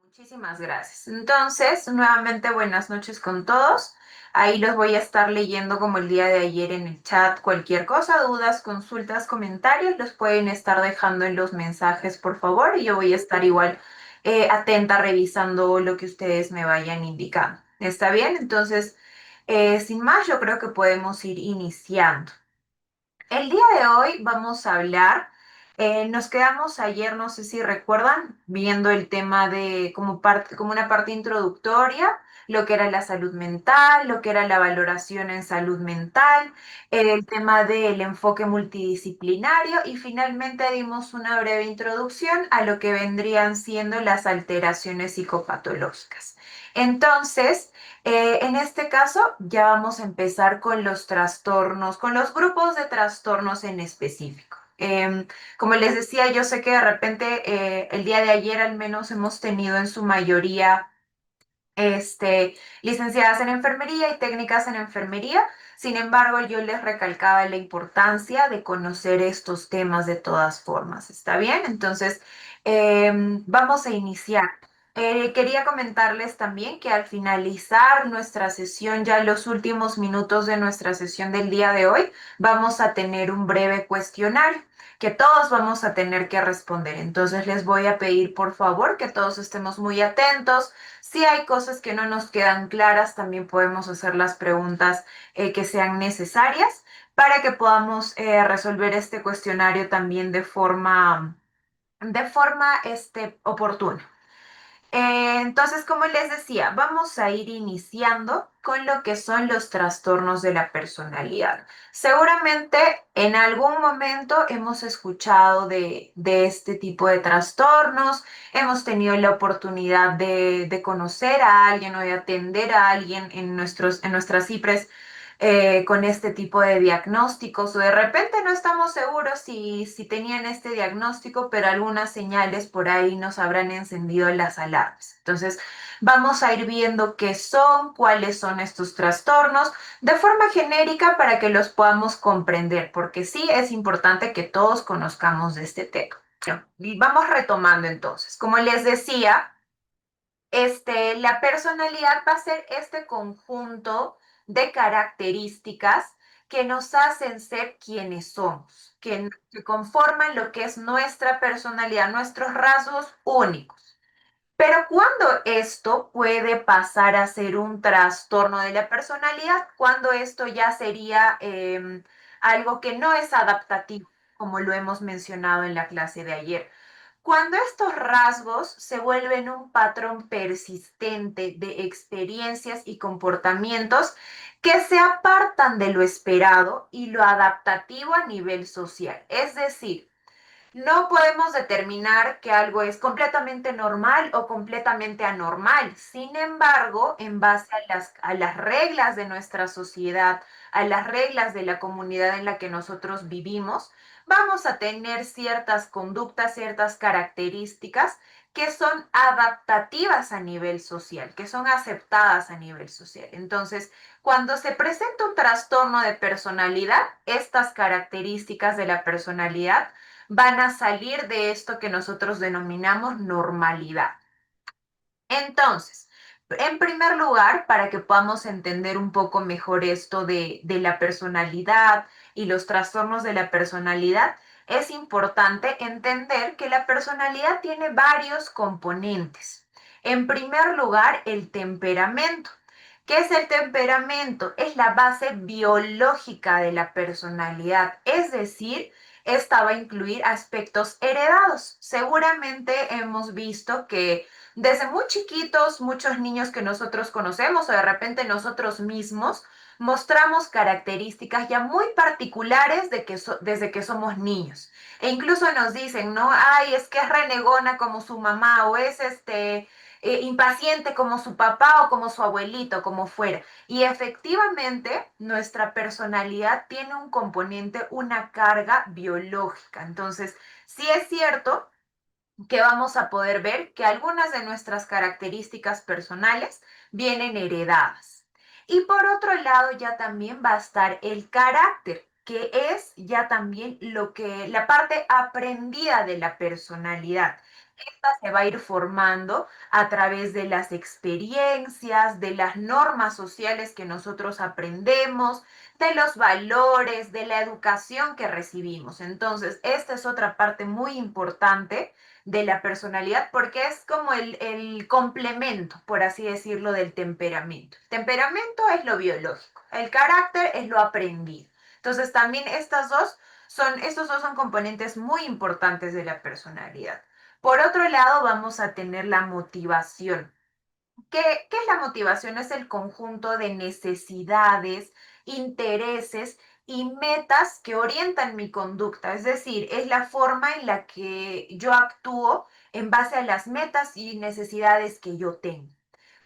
Muchísimas gracias. Entonces, nuevamente buenas noches con todos. Ahí los voy a estar leyendo como el día de ayer en el chat. Cualquier cosa, dudas, consultas, comentarios, los pueden estar dejando en los mensajes, por favor, y yo voy a estar igual atenta revisando lo que ustedes me vayan indicando. ¿Está bien? Entonces, sin más, yo creo que podemos ir iniciando. El día de hoy vamos a hablar, nos quedamos ayer, no sé si recuerdan, viendo el tema de como parte, como una parte introductoria, lo que era la salud mental, lo que era la valoración en salud mental, el tema del enfoque multidisciplinario y finalmente dimos una breve introducción a lo que vendrían siendo las alteraciones psicopatológicas. Entonces, en este caso, ya vamos a empezar con los trastornos, con los grupos de trastornos en específico. Como les decía, yo sé que de repente el día de ayer al menos hemos tenido en su mayoría licenciadas en enfermería y técnicas en enfermería. Sin embargo, yo les recalcaba la importancia de conocer estos temas de todas formas. ¿Está bien? Entonces, vamos a iniciar. Quería comentarles también que al finalizar nuestra sesión, ya en los últimos minutos de nuestra sesión del día de hoy, vamos a tener un breve cuestionario que todos vamos a tener que responder. Entonces les voy a pedir por favor que todos estemos muy atentos. Si hay cosas que no nos quedan claras, también podemos hacer las preguntas que sean necesarias para que podamos resolver este cuestionario también de forma oportuna. Entonces, como les decía, vamos a ir iniciando con lo que son los trastornos de la personalidad. Seguramente en algún momento hemos escuchado de este tipo de trastornos, hemos tenido la oportunidad de conocer a alguien o de atender a alguien en nuestras CIPRES con este tipo de diagnósticos o de repente no estamos seguros si tenían este diagnóstico, pero algunas señales por ahí nos habrán encendido las alarmas. Entonces, vamos a ir viendo qué son, cuáles son estos trastornos de forma genérica para que los podamos comprender, porque sí es importante que todos conozcamos de este tema. Y vamos retomando entonces. Como les decía, la personalidad va a ser este conjunto de características que nos hacen ser quienes somos, que conforman lo que es nuestra personalidad, nuestros rasgos únicos. Pero ¿cuándo esto puede pasar a ser un trastorno de la personalidad? Cuando esto ya sería algo que no es adaptativo, como lo hemos mencionado en la clase de ayer. Cuando estos rasgos se vuelven un patrón persistente de experiencias y comportamientos que se apartan de lo esperado y lo adaptativo a nivel social. Es decir, no podemos determinar que algo es completamente normal o completamente anormal. Sin embargo, en base a las reglas de nuestra sociedad, a las reglas de la comunidad en la que nosotros vivimos, vamos a tener ciertas conductas, ciertas características que son adaptativas a nivel social, que son aceptadas a nivel social. Entonces, cuando se presenta un trastorno de personalidad, estas características de la personalidad van a salir de esto que nosotros denominamos normalidad. Entonces, en primer lugar, para que podamos entender un poco mejor esto de la personalidad y los trastornos de la personalidad, es importante entender que la personalidad tiene varios componentes. En primer lugar, el temperamento. ¿Qué es el temperamento? Es la base biológica de la personalidad, es decir, esta va a incluir aspectos heredados. Seguramente hemos visto que desde muy chiquitos, muchos niños que nosotros conocemos o de repente nosotros mismos, mostramos características ya muy particulares desde que somos niños. E incluso nos dicen, ¿no? Ay, es que es renegona como su mamá o es impaciente como su papá o como su abuelito, como fuera. Y efectivamente, nuestra personalidad tiene un componente, una carga biológica. Entonces, sí es cierto que vamos a poder ver que algunas de nuestras características personales vienen heredadas. Y por otro lado, ya también va a estar el carácter, que es ya también la parte aprendida de la personalidad. esta se va a ir formando a través de las experiencias, de las normas sociales que nosotros aprendemos, de los valores, de la educación que recibimos. Entonces, esta es otra parte muy importante de la personalidad porque es como el complemento, por así decirlo, del temperamento. El temperamento es lo biológico, el carácter es lo aprendido. Entonces, también estos dos son componentes muy importantes de la personalidad. Por otro lado, vamos a tener la motivación. ¿Qué es la motivación? Es el conjunto de necesidades, intereses y metas que orientan mi conducta. Es decir, es la forma en la que yo actúo en base a las metas y necesidades que yo tengo.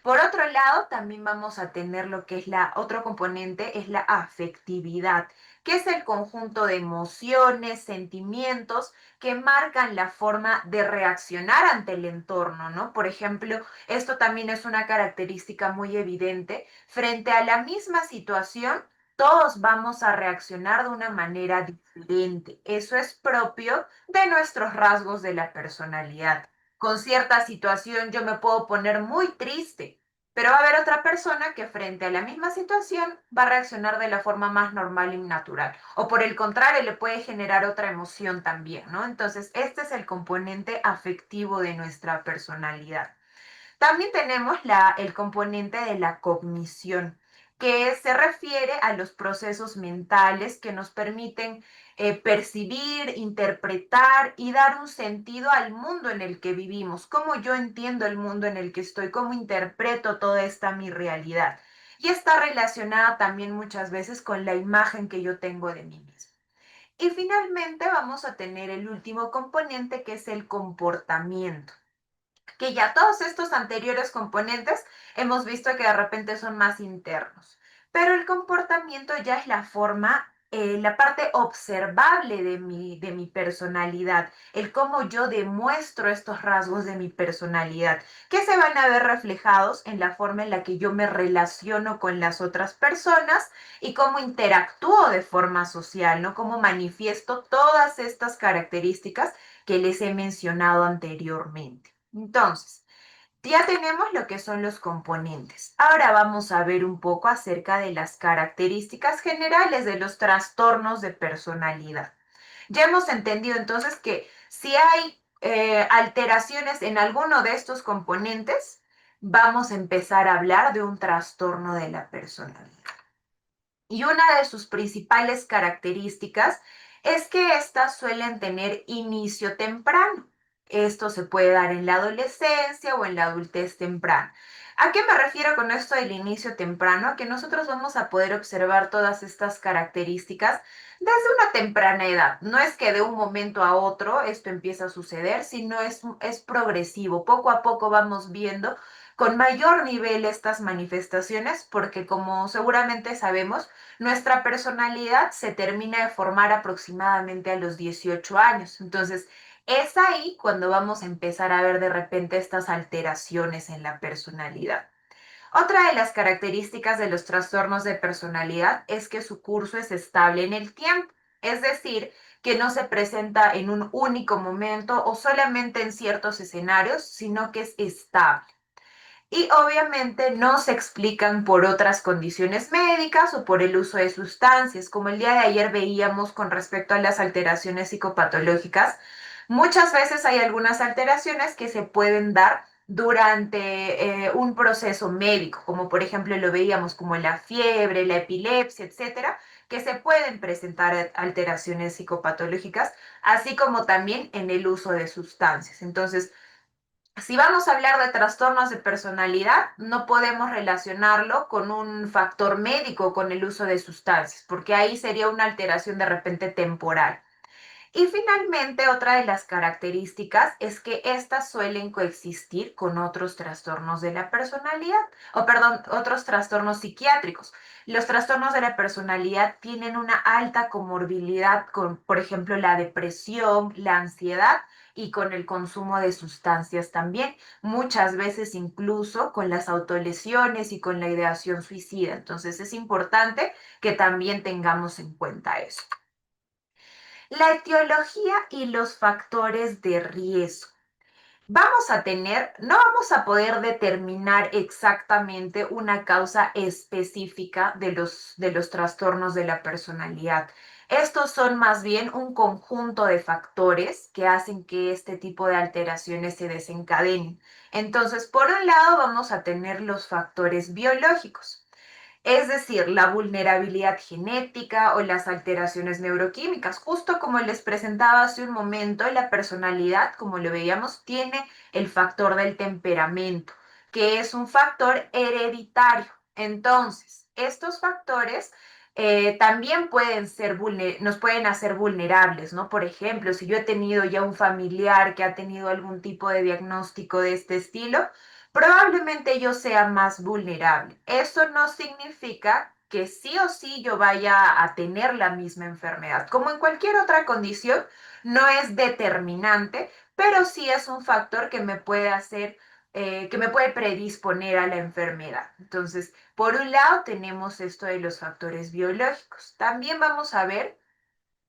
Por otro lado, también vamos a tener lo que es otro componente, es la afectividad, que es el conjunto de emociones, sentimientos que marcan la forma de reaccionar ante el entorno, ¿no? Por ejemplo, esto también es una característica muy evidente. Frente a la misma situación, todos vamos a reaccionar de una manera diferente. Eso es propio de nuestros rasgos de la personalidad. Con cierta situación yo me puedo poner muy triste, pero va a haber otra persona que frente a la misma situación va a reaccionar de la forma más normal y natural. O por el contrario, le puede generar otra emoción también, ¿no? Entonces, este es el componente afectivo de nuestra personalidad. También tenemos el componente de la cognición, que se refiere a los procesos mentales que nos permiten percibir, interpretar y dar un sentido al mundo en el que vivimos, cómo yo entiendo el mundo en el que estoy, cómo interpreto toda esta mi realidad. Y está relacionada también muchas veces con la imagen que yo tengo de mí mismo. Y finalmente vamos a tener el último componente que es el comportamiento, que ya todos estos anteriores componentes hemos visto que de repente son más internos, pero el comportamiento ya es la forma, la parte observable de mi personalidad, el cómo yo demuestro estos rasgos de mi personalidad, que se van a ver reflejados en la forma en la que yo me relaciono con las otras personas y cómo interactúo de forma social, ¿no? Cómo manifiesto todas estas características que les he mencionado anteriormente. Entonces, ya tenemos lo que son los componentes. Ahora vamos a ver un poco acerca de las características generales de los trastornos de personalidad. Ya hemos entendido entonces que si hay alteraciones en alguno de estos componentes, vamos a empezar a hablar de un trastorno de la personalidad. Y una de sus principales características es que éstas suelen tener inicio temprano. Esto se puede dar en la adolescencia o en la adultez temprana. ¿A qué me refiero con esto del inicio temprano? A que nosotros vamos a poder observar todas estas características desde una temprana edad. No es que de un momento a otro esto empieza a suceder, sino es progresivo. Poco a poco vamos viendo con mayor nivel estas manifestaciones porque como seguramente sabemos, nuestra personalidad se termina de formar aproximadamente a los 18 años. Entonces, es ahí cuando vamos a empezar a ver de repente estas alteraciones en la personalidad. Otra de las características de los trastornos de personalidad es que su curso es estable en el tiempo, es decir, que no se presenta en un único momento o solamente en ciertos escenarios, sino que es estable. Y obviamente no se explican por otras condiciones médicas o por el uso de sustancias, como el día de ayer veíamos con respecto a las alteraciones psicopatológicas. Muchas veces hay algunas alteraciones que se pueden dar durante un proceso médico, como por ejemplo lo veíamos como la fiebre, la epilepsia, etcétera, que se pueden presentar alteraciones psicopatológicas, así como también en el uso de sustancias. Entonces, si vamos a hablar de trastornos de personalidad, no podemos relacionarlo con un factor médico, con el uso de sustancias, porque ahí sería una alteración de repente temporal. Y finalmente, otra de las características es que estas suelen coexistir con otros trastornos de la personalidad, o perdón, otros trastornos psiquiátricos. Los trastornos de la personalidad tienen una alta comorbilidad con, por ejemplo, la depresión, la ansiedad y con el consumo de sustancias también, muchas veces incluso con las autolesiones y con la ideación suicida. Entonces es importante que también tengamos en cuenta eso. La etiología y los factores de riesgo. no vamos a poder determinar exactamente una causa específica de los trastornos de la personalidad. Estos son más bien un conjunto de factores que hacen que este tipo de alteraciones se desencadenen. Entonces, por un lado, vamos a tener los factores biológicos. Es decir, la vulnerabilidad genética o las alteraciones neuroquímicas. Justo como les presentaba hace un momento, la personalidad, como lo veíamos, tiene el factor del temperamento, que es un factor hereditario. Entonces, estos factores también nos pueden hacer vulnerables, ¿no? Por ejemplo, si yo he tenido ya un familiar que ha tenido algún tipo de diagnóstico de este estilo, probablemente yo sea más vulnerable. Eso no significa que sí o sí yo vaya a tener la misma enfermedad. Como en cualquier otra condición, no es determinante, pero sí es un factor que me puede que me puede predisponer a la enfermedad. Entonces, por un lado tenemos esto de los factores biológicos. También vamos a ver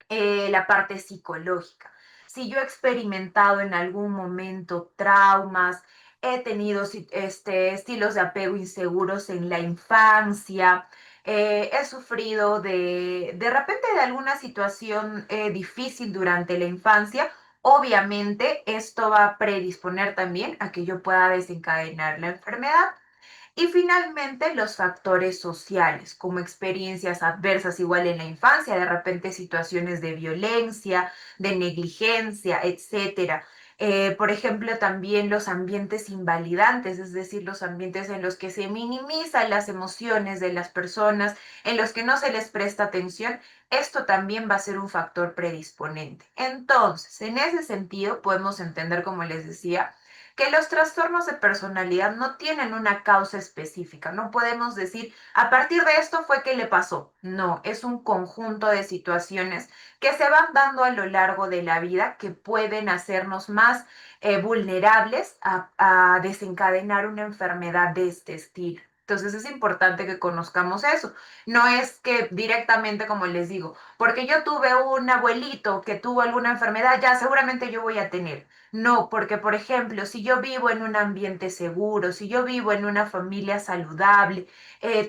la parte psicológica. Si yo he experimentado en algún momento traumas, he tenido estilos de apego inseguros en la infancia, he sufrido de repente de alguna situación difícil durante la infancia, obviamente esto va a predisponer también a que yo pueda desencadenar la enfermedad. Y finalmente, los factores sociales, como experiencias adversas igual en la infancia, de repente situaciones de violencia, de negligencia, etcétera. Por ejemplo, también los ambientes invalidantes, es decir, los ambientes en los que se minimizan las emociones de las personas, en los que no se les presta atención, esto también va a ser un factor predisponente. Entonces, en ese sentido, podemos entender, como les decía, que los trastornos de personalidad no tienen una causa específica. No podemos decir, a partir de esto fue que le pasó. No, es un conjunto de situaciones que se van dando a lo largo de la vida que pueden hacernos más vulnerables a desencadenar una enfermedad de este estilo. Entonces es importante que conozcamos eso. No es que directamente, como les digo, porque yo tuve un abuelito que tuvo alguna enfermedad, ya seguramente yo voy a tener. No, porque por ejemplo, si yo vivo en un ambiente seguro, si yo vivo en una familia saludable,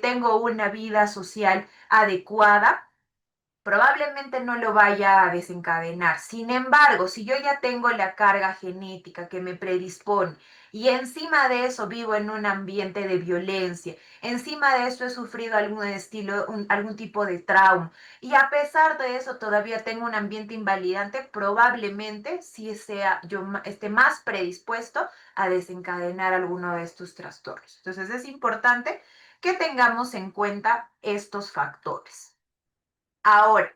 tengo una vida social adecuada, probablemente no lo vaya a desencadenar. Sin embargo, si yo ya tengo la carga genética que me predispone y encima de eso vivo en un ambiente de violencia, encima de eso he sufrido algún tipo de trauma y a pesar de eso todavía tengo un ambiente invalidante, probablemente sí esté más predispuesto a desencadenar alguno de estos trastornos. Entonces es importante que tengamos en cuenta estos factores. Ahora,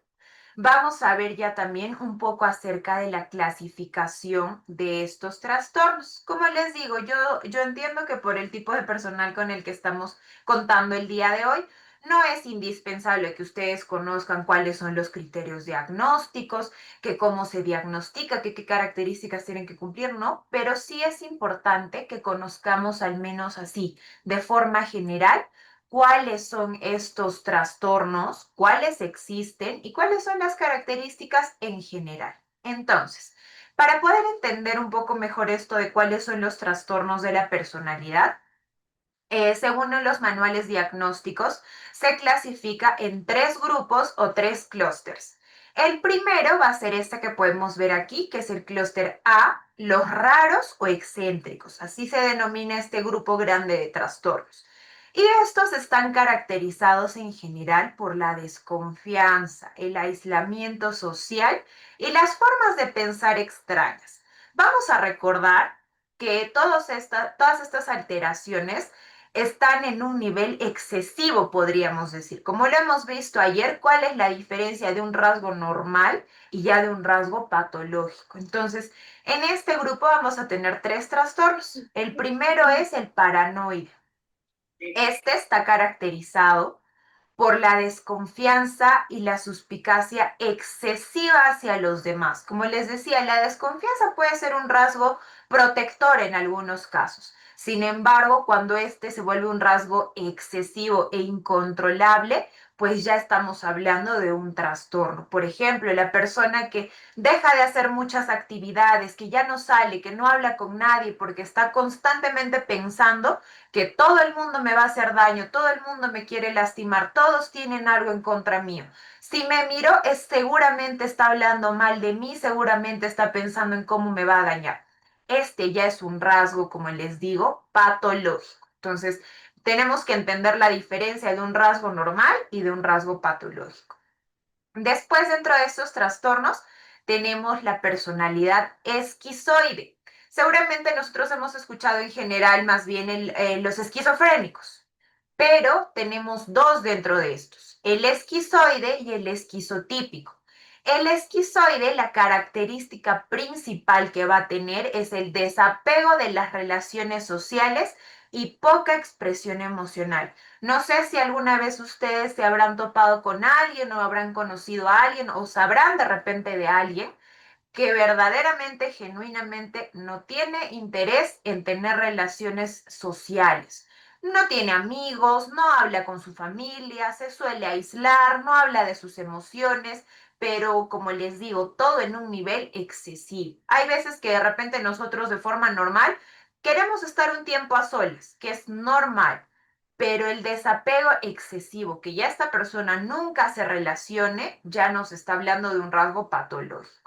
vamos a ver ya también un poco acerca de la clasificación de estos trastornos. Como les digo, yo entiendo que por el tipo de personal con el que estamos contando el día de hoy, no es indispensable que ustedes conozcan cuáles son los criterios diagnósticos, que cómo se diagnostica, que qué características tienen que cumplir, ¿no? Pero sí es importante que conozcamos al menos así, de forma general, cuáles son estos trastornos, cuáles existen y cuáles son las características en general. Entonces, para poder entender un poco mejor esto de cuáles son los trastornos de la personalidad, según los manuales diagnósticos, se clasifica en tres grupos o tres clústeres. El primero va a ser este que podemos ver aquí, que es el clúster A, los raros o excéntricos. Así se denomina este grupo grande de trastornos. Y estos están caracterizados en general por la desconfianza, el aislamiento social y las formas de pensar extrañas. Vamos a recordar que todas estas alteraciones están en un nivel excesivo, podríamos decir. Como lo hemos visto ayer, ¿cuál es la diferencia de un rasgo normal y ya de un rasgo patológico? Entonces, en este grupo vamos a tener tres trastornos. El primero es el paranoide. Este está caracterizado por la desconfianza y la suspicacia excesiva hacia los demás. Como les decía, la desconfianza puede ser un rasgo protector en algunos casos. Sin embargo, cuando este se vuelve un rasgo excesivo e incontrolable, pues ya estamos hablando de un trastorno. Por ejemplo, la persona que deja de hacer muchas actividades, que ya no sale, que no habla con nadie porque está constantemente pensando que todo el mundo me va a hacer daño, todo el mundo me quiere lastimar, todos tienen algo en contra mío. Si me miro, es seguramente está hablando mal de mí, seguramente está pensando en cómo me va a dañar. Este ya es un rasgo, como les digo, patológico. Entonces, tenemos que entender la diferencia de un rasgo normal y de un rasgo patológico. Después, dentro de estos trastornos, tenemos la personalidad esquizoide. Seguramente nosotros hemos escuchado en general más bien los esquizofrénicos, pero tenemos dos dentro de estos, el esquizoide y el esquizotípico. El esquizoide, la característica principal que va a tener es el desapego de las relaciones sociales y poca expresión emocional. No sé si alguna vez ustedes se habrán topado con alguien o habrán conocido a alguien o sabrán de repente de alguien que verdaderamente, genuinamente no tiene interés en tener relaciones sociales. No tiene amigos, no habla con su familia, se suele aislar, no habla de sus emociones, pero como les digo, todo en un nivel excesivo. Hay veces que de repente nosotros de forma normal queremos estar un tiempo a solas, que es normal, pero el desapego excesivo, que ya esta persona nunca se relacione, ya nos está hablando de un rasgo patológico.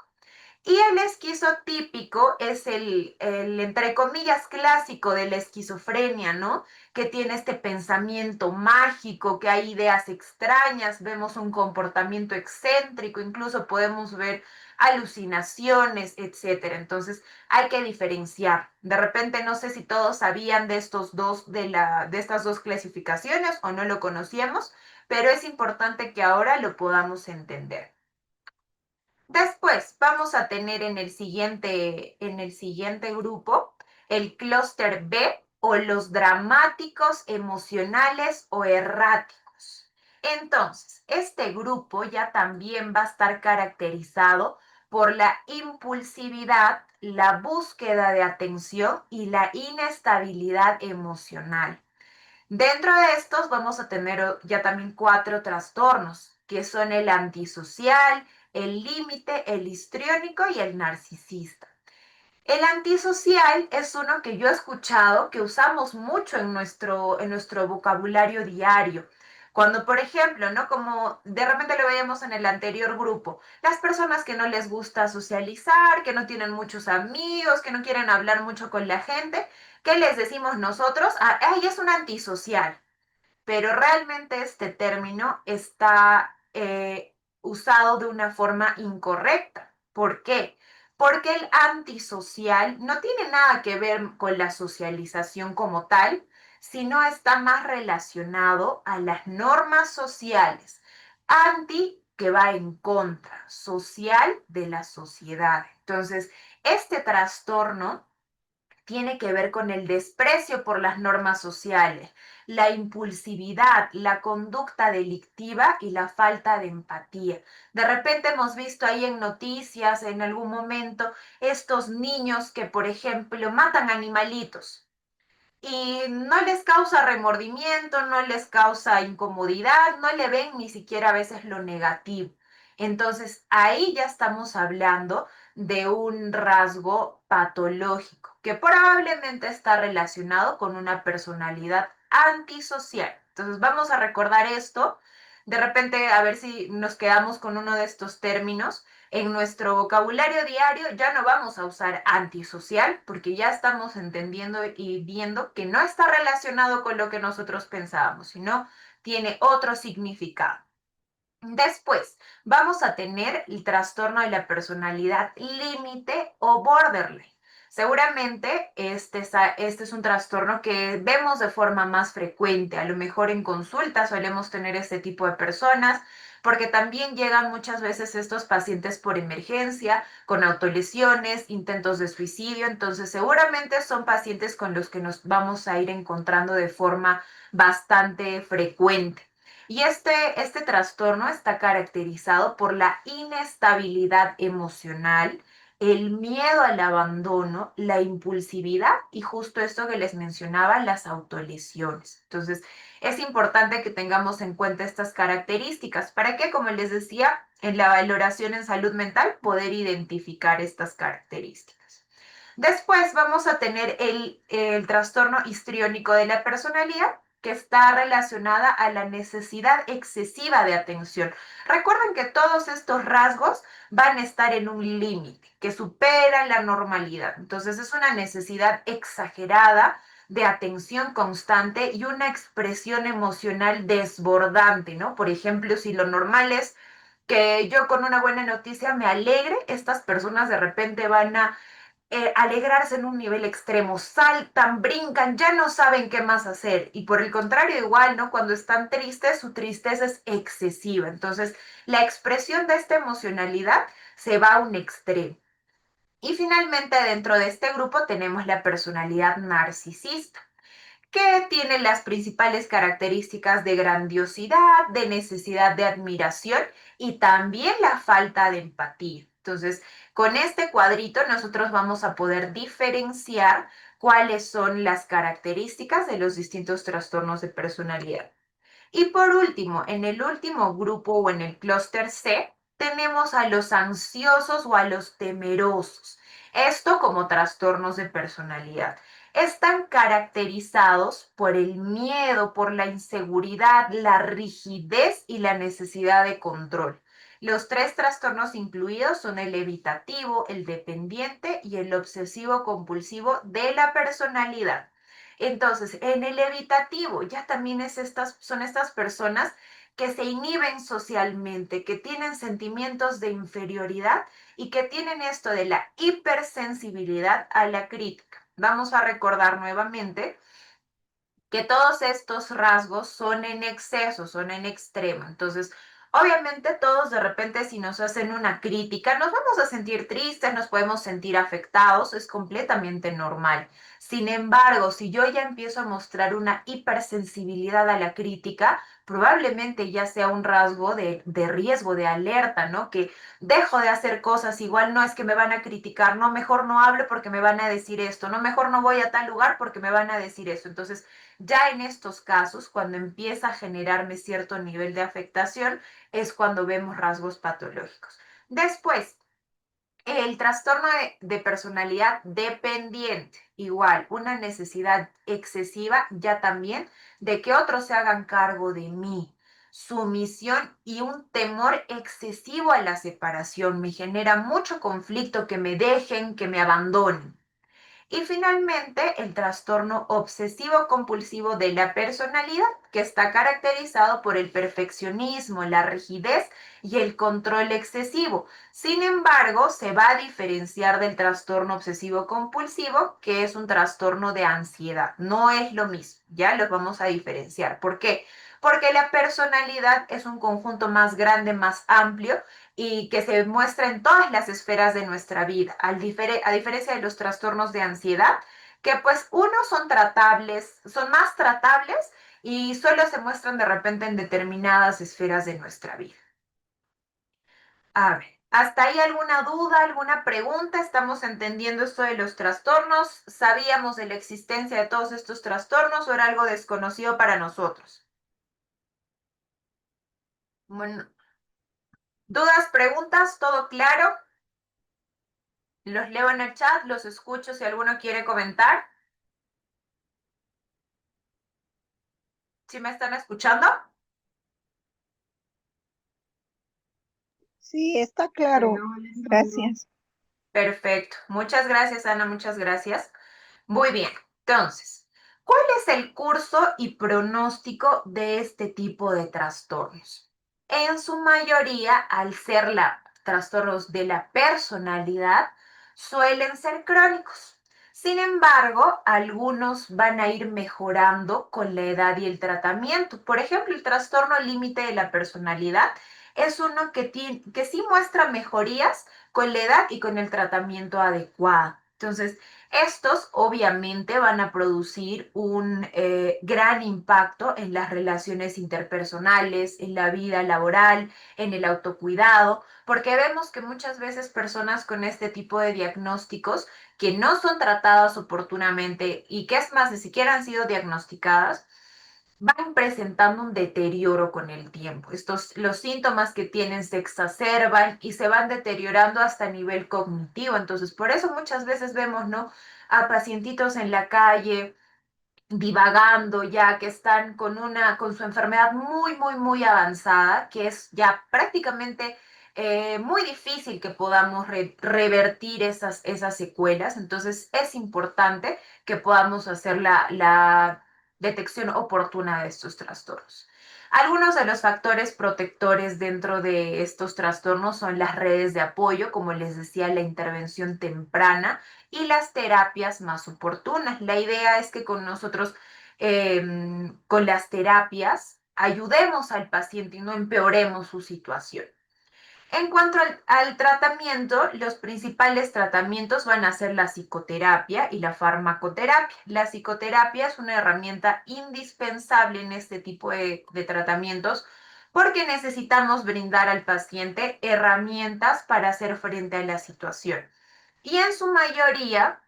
Y el esquizotípico es entre comillas, clásico de la esquizofrenia, ¿no? Que tiene este pensamiento mágico, que hay ideas extrañas, vemos un comportamiento excéntrico, incluso podemos ver alucinaciones, etcétera. Entonces, hay que diferenciar. De repente, no sé si todos sabían de de estas dos clasificaciones o no lo conocíamos, pero es importante que ahora lo podamos entender. Después vamos a tener en el siguiente grupo el clúster B o los dramáticos emocionales o erráticos. Entonces, este grupo ya también va a estar caracterizado por la impulsividad, la búsqueda de atención y la inestabilidad emocional. Dentro de estos vamos a tener ya también cuatro trastornos, que son el antisocial, el límite, el histriónico y el narcisista. El antisocial es uno que yo he escuchado que usamos mucho en nuestro vocabulario diario. Cuando, por ejemplo, ¿no? Como de repente lo veíamos en el anterior grupo, las personas que no les gusta socializar, que no tienen muchos amigos, que no quieren hablar mucho con la gente, ¿qué les decimos nosotros? Ah, ay, es un antisocial, pero realmente este término está usado de una forma incorrecta. ¿Por qué? Porque el antisocial no tiene nada que ver con la socialización como tal, sino está más relacionado a las normas sociales. Anti que va en contra, social de la sociedad. Entonces, este trastorno tiene que ver con el desprecio por las normas sociales, la impulsividad, la conducta delictiva y la falta de empatía. De repente hemos visto ahí en noticias en algún momento estos niños que, por ejemplo, matan animalitos y no les causa remordimiento, no les causa incomodidad, no le ven ni siquiera a veces lo negativo. Entonces, ahí ya estamos hablando de un rasgo patológico que probablemente está relacionado con una personalidad antisocial. Entonces, vamos a recordar esto. De repente, a ver si nos quedamos con uno de estos términos en nuestro vocabulario diario. Ya no vamos a usar antisocial porque ya estamos entendiendo y viendo que no está relacionado con lo que nosotros pensábamos, sino tiene otro significado. Después, vamos a tener el trastorno de la personalidad límite o borderline. Seguramente este es un trastorno que vemos de forma más frecuente. A lo mejor en consulta solemos tener este tipo de personas, porque también llegan muchas veces estos pacientes por emergencia, con autolesiones, intentos de suicidio. Entonces, seguramente son pacientes con los que nos vamos a ir encontrando de forma bastante frecuente. Y este trastorno está caracterizado por la inestabilidad emocional, el miedo al abandono, la impulsividad y justo esto que les mencionaba, las autolesiones. Entonces, es importante que tengamos en cuenta estas características para que, como les decía, en la valoración en salud mental, poder identificar estas características. Después vamos a tener el trastorno histriónico de la personalidad, que está relacionada a la necesidad excesiva de atención. Recuerden que todos estos rasgos van a estar en un límite que supera la normalidad. Entonces es una necesidad exagerada de atención constante y una expresión emocional desbordante, ¿no? Por ejemplo, si lo normal es que yo con una buena noticia me alegre, estas personas de repente van a alegrarse en un nivel extremo, saltan, brincan, ya no saben qué más hacer. Y por el contrario, igual, ¿no? Cuando están tristes, su tristeza es excesiva. Entonces, la expresión de esta emocionalidad se va a un extremo. Y finalmente, dentro de este grupo tenemos la personalidad narcisista, que tiene las principales características de grandiosidad, de necesidad de admiración y también la falta de empatía. Entonces, con este cuadrito nosotros vamos a poder diferenciar cuáles son las características de los distintos trastornos de personalidad. Y por último, en el último grupo o en el clúster C, tenemos a los ansiosos o a los temerosos. Esto como trastornos de personalidad. Están caracterizados por el miedo, por la inseguridad, la rigidez y la necesidad de control. Los tres trastornos incluidos son el evitativo, el dependiente y el obsesivo compulsivo de la personalidad. Entonces, en el evitativo ya también son estas personas que se inhiben socialmente, que tienen sentimientos de inferioridad y que tienen esto de la hipersensibilidad a la crítica. Vamos a recordar nuevamente que todos estos rasgos son en exceso, son en extremo. Entonces, obviamente todos de repente si nos hacen una crítica, nos vamos a sentir tristes, nos podemos sentir afectados, es completamente normal. Sin embargo, si yo ya empiezo a mostrar una hipersensibilidad a la crítica, probablemente ya sea un rasgo de riesgo, de alerta, ¿no? Que dejo de hacer cosas, igual no es que me van a criticar, no, mejor no hablo porque me van a decir esto, no, mejor no voy a tal lugar porque me van a decir eso. Entonces, ya en estos casos, cuando empieza a generarme cierto nivel de afectación, es cuando vemos rasgos patológicos. Después, el trastorno de personalidad dependiente, igual, una necesidad excesiva ya también de que otros se hagan cargo de mí. Sumisión y un temor excesivo a la separación me genera mucho conflicto, que me dejen, que me abandonen. Y finalmente, el trastorno obsesivo compulsivo de la personalidad, que está caracterizado por el perfeccionismo, la rigidez y el control excesivo. Sin embargo, se va a diferenciar del trastorno obsesivo compulsivo, que es un trastorno de ansiedad. No es lo mismo, ya los vamos a diferenciar. ¿Por qué? Porque la personalidad es un conjunto más grande, más amplio y que se muestra en todas las esferas de nuestra vida, a diferencia de los trastornos de ansiedad, que pues unos son tratables, son más tratables y solo se muestran de repente en determinadas esferas de nuestra vida. A ver, ¿hasta ahí alguna duda, alguna pregunta? ¿Estamos entendiendo esto de los trastornos? ¿Sabíamos de la existencia de todos estos trastornos o era algo desconocido para nosotros? Bueno, ¿dudas, preguntas? ¿Todo claro? Los leo en el chat, los escucho si alguno quiere comentar. ¿Sí me están escuchando? Sí, está claro. Gracias. Perfecto. Muchas gracias, Ana, muchas gracias. Muy bien. Entonces, ¿cuál es el curso y pronóstico de este tipo de trastornos? En su mayoría, al ser trastornos de la personalidad, suelen ser crónicos. Sin embargo, algunos van a ir mejorando con la edad y el tratamiento. Por ejemplo, el trastorno límite de la personalidad es uno que sí muestra mejorías con la edad y con el tratamiento adecuado. Entonces, estos obviamente van a producir un gran impacto en las relaciones interpersonales, en la vida laboral, en el autocuidado, porque vemos que muchas veces personas con este tipo de diagnósticos que no son tratadas oportunamente y que es más, ni siquiera han sido diagnosticadas, van presentando un deterioro con el tiempo. Los síntomas que tienen se exacerban y se van deteriorando hasta nivel cognitivo. Entonces, por eso muchas veces vemos, ¿no? A pacientitos en la calle divagando ya, que están con su enfermedad muy avanzada, que es ya prácticamente muy difícil que podamos revertir esas secuelas. Entonces es importante que podamos hacer la detección oportuna de estos trastornos. Algunos de los factores protectores dentro de estos trastornos son las redes de apoyo, como les decía, la intervención temprana y las terapias más oportunas. La idea es que con nosotros, con las terapias, ayudemos al paciente y no empeoremos su situación. En cuanto al tratamiento, los principales tratamientos van a ser la psicoterapia y la farmacoterapia. La psicoterapia es una herramienta indispensable en este tipo de tratamientos porque necesitamos brindar al paciente herramientas para hacer frente a la situación. Y en su mayoría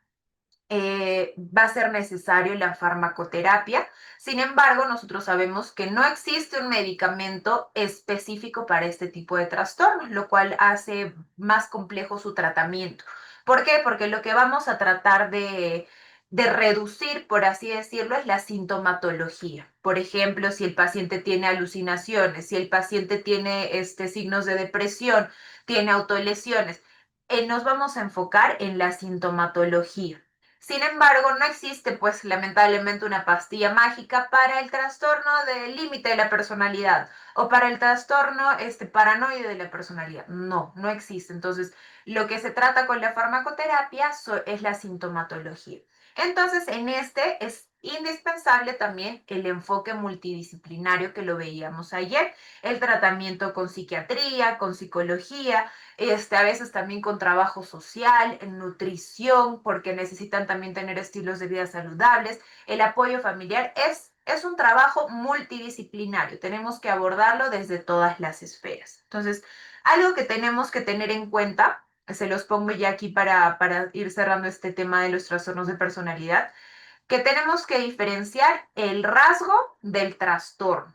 va a ser necesario la farmacoterapia. Sin embargo, nosotros sabemos que no existe un medicamento específico para este tipo de trastornos, lo cual hace más complejo su tratamiento. ¿Por qué? Porque lo que vamos a tratar de reducir, por así decirlo, es la sintomatología. Por ejemplo, si el paciente tiene alucinaciones, si el paciente tiene signos de depresión, tiene autolesiones, nos vamos a enfocar en la sintomatología. Sin embargo, no existe, pues, lamentablemente una pastilla mágica para el trastorno del límite de la personalidad o para el trastorno paranoide de la personalidad. No, no existe. Entonces, lo que se trata con la farmacoterapia es la sintomatología. Entonces, en este es indispensable también el enfoque multidisciplinario que lo veíamos ayer, el tratamiento con psiquiatría, con psicología, a veces también con trabajo social, en nutrición, porque necesitan también tener estilos de vida saludables. El apoyo familiar es un trabajo multidisciplinario, tenemos que abordarlo desde todas las esferas. Entonces, algo que tenemos que tener en cuenta, se los pongo ya aquí para ir cerrando este tema de los trastornos de personalidad, que tenemos que diferenciar el rasgo del trastorno.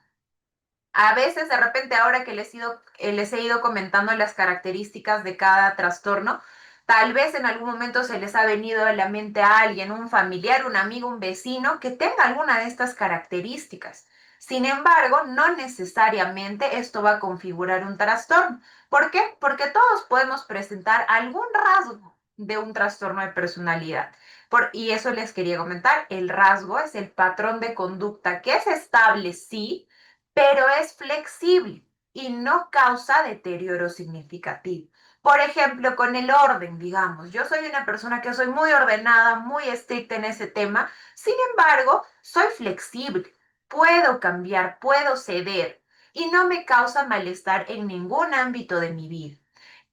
A veces, de repente, ahora que les he ido comentando las características de cada trastorno, tal vez en algún momento se les ha venido a la mente a alguien, un familiar, un amigo, un vecino, que tenga alguna de estas características. Sin embargo, no necesariamente esto va a configurar un trastorno. ¿Por qué? Porque todos podemos presentar algún rasgo de un trastorno de personalidad. Y eso les quería comentar, el rasgo es el patrón de conducta que es estable, sí, pero es flexible y no causa deterioro significativo. Por ejemplo, con el orden, digamos, yo soy una persona que soy muy ordenada, muy estricta en ese tema, sin embargo, soy flexible, puedo cambiar, puedo ceder y no me causa malestar en ningún ámbito de mi vida.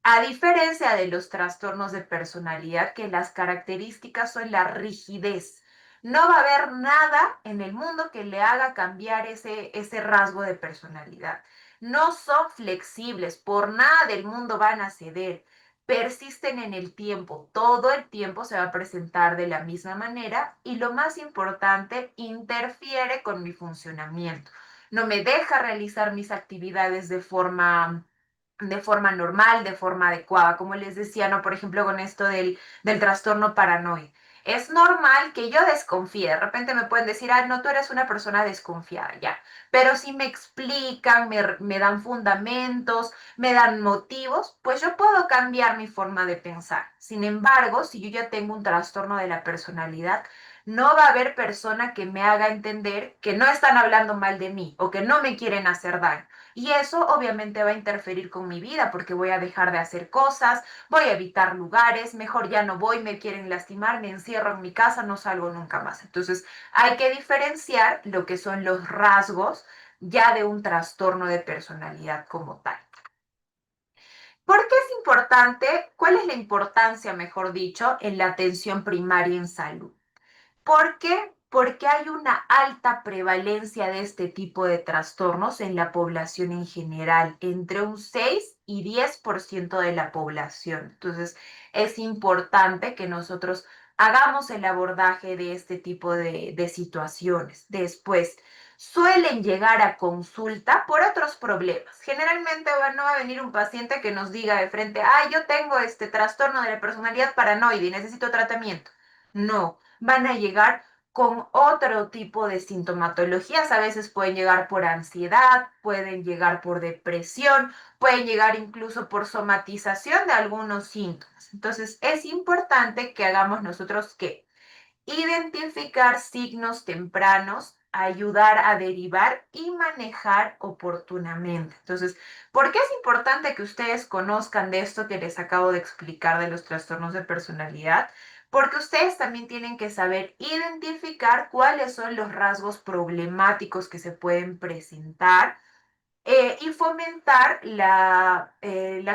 A diferencia de los trastornos de personalidad, que las características son la rigidez. No va a haber nada en el mundo que le haga cambiar ese rasgo de personalidad. No son flexibles, por nada del mundo van a ceder. Persisten en el tiempo, todo el tiempo se va a presentar de la misma manera y lo más importante, interfiere con mi funcionamiento. No me deja realizar mis actividades de forma normal, de forma adecuada. Como les decía, ¿no? Por ejemplo, con esto del trastorno paranoide. Es normal que yo desconfíe. De repente me pueden decir, ah, no, tú eres una persona desconfiada, ya. Pero si me explican, me dan fundamentos, me dan motivos, pues yo puedo cambiar mi forma de pensar. Sin embargo, si yo ya tengo un trastorno de la personalidad, no va a haber persona que me haga entender que no están hablando mal de mí o que no me quieren hacer daño. Y eso obviamente va a interferir con mi vida porque voy a dejar de hacer cosas, voy a evitar lugares, mejor ya no voy, me quieren lastimar, me encierro en mi casa, no salgo nunca más. Entonces hay que diferenciar lo que son los rasgos ya de un trastorno de personalidad como tal. ¿Por qué es importante? ¿Cuál es la importancia, mejor dicho, en la atención primaria en salud? ¿Por qué? Porque hay una alta prevalencia de este tipo de trastornos en la población en general, entre un 6 y 10% de la población. Entonces, es importante que nosotros hagamos el abordaje de este tipo de situaciones. Después, suelen llegar a consulta por otros problemas. Generalmente no va a venir un paciente que nos diga de frente, yo tengo este trastorno de la personalidad paranoide y necesito tratamiento. No, van a llegar con otro tipo de sintomatologías. A veces pueden llegar por ansiedad, pueden llegar por depresión, pueden llegar incluso por somatización de algunos síntomas. Entonces, es importante que hagamos nosotros qué? Identificar signos tempranos, ayudar a derivar y manejar oportunamente. Entonces, ¿por qué es importante que ustedes conozcan de esto que les acabo de explicar de los trastornos de personalidad? Porque ustedes también tienen que saber identificar cuáles son los rasgos problemáticos que se pueden presentar y fomentar la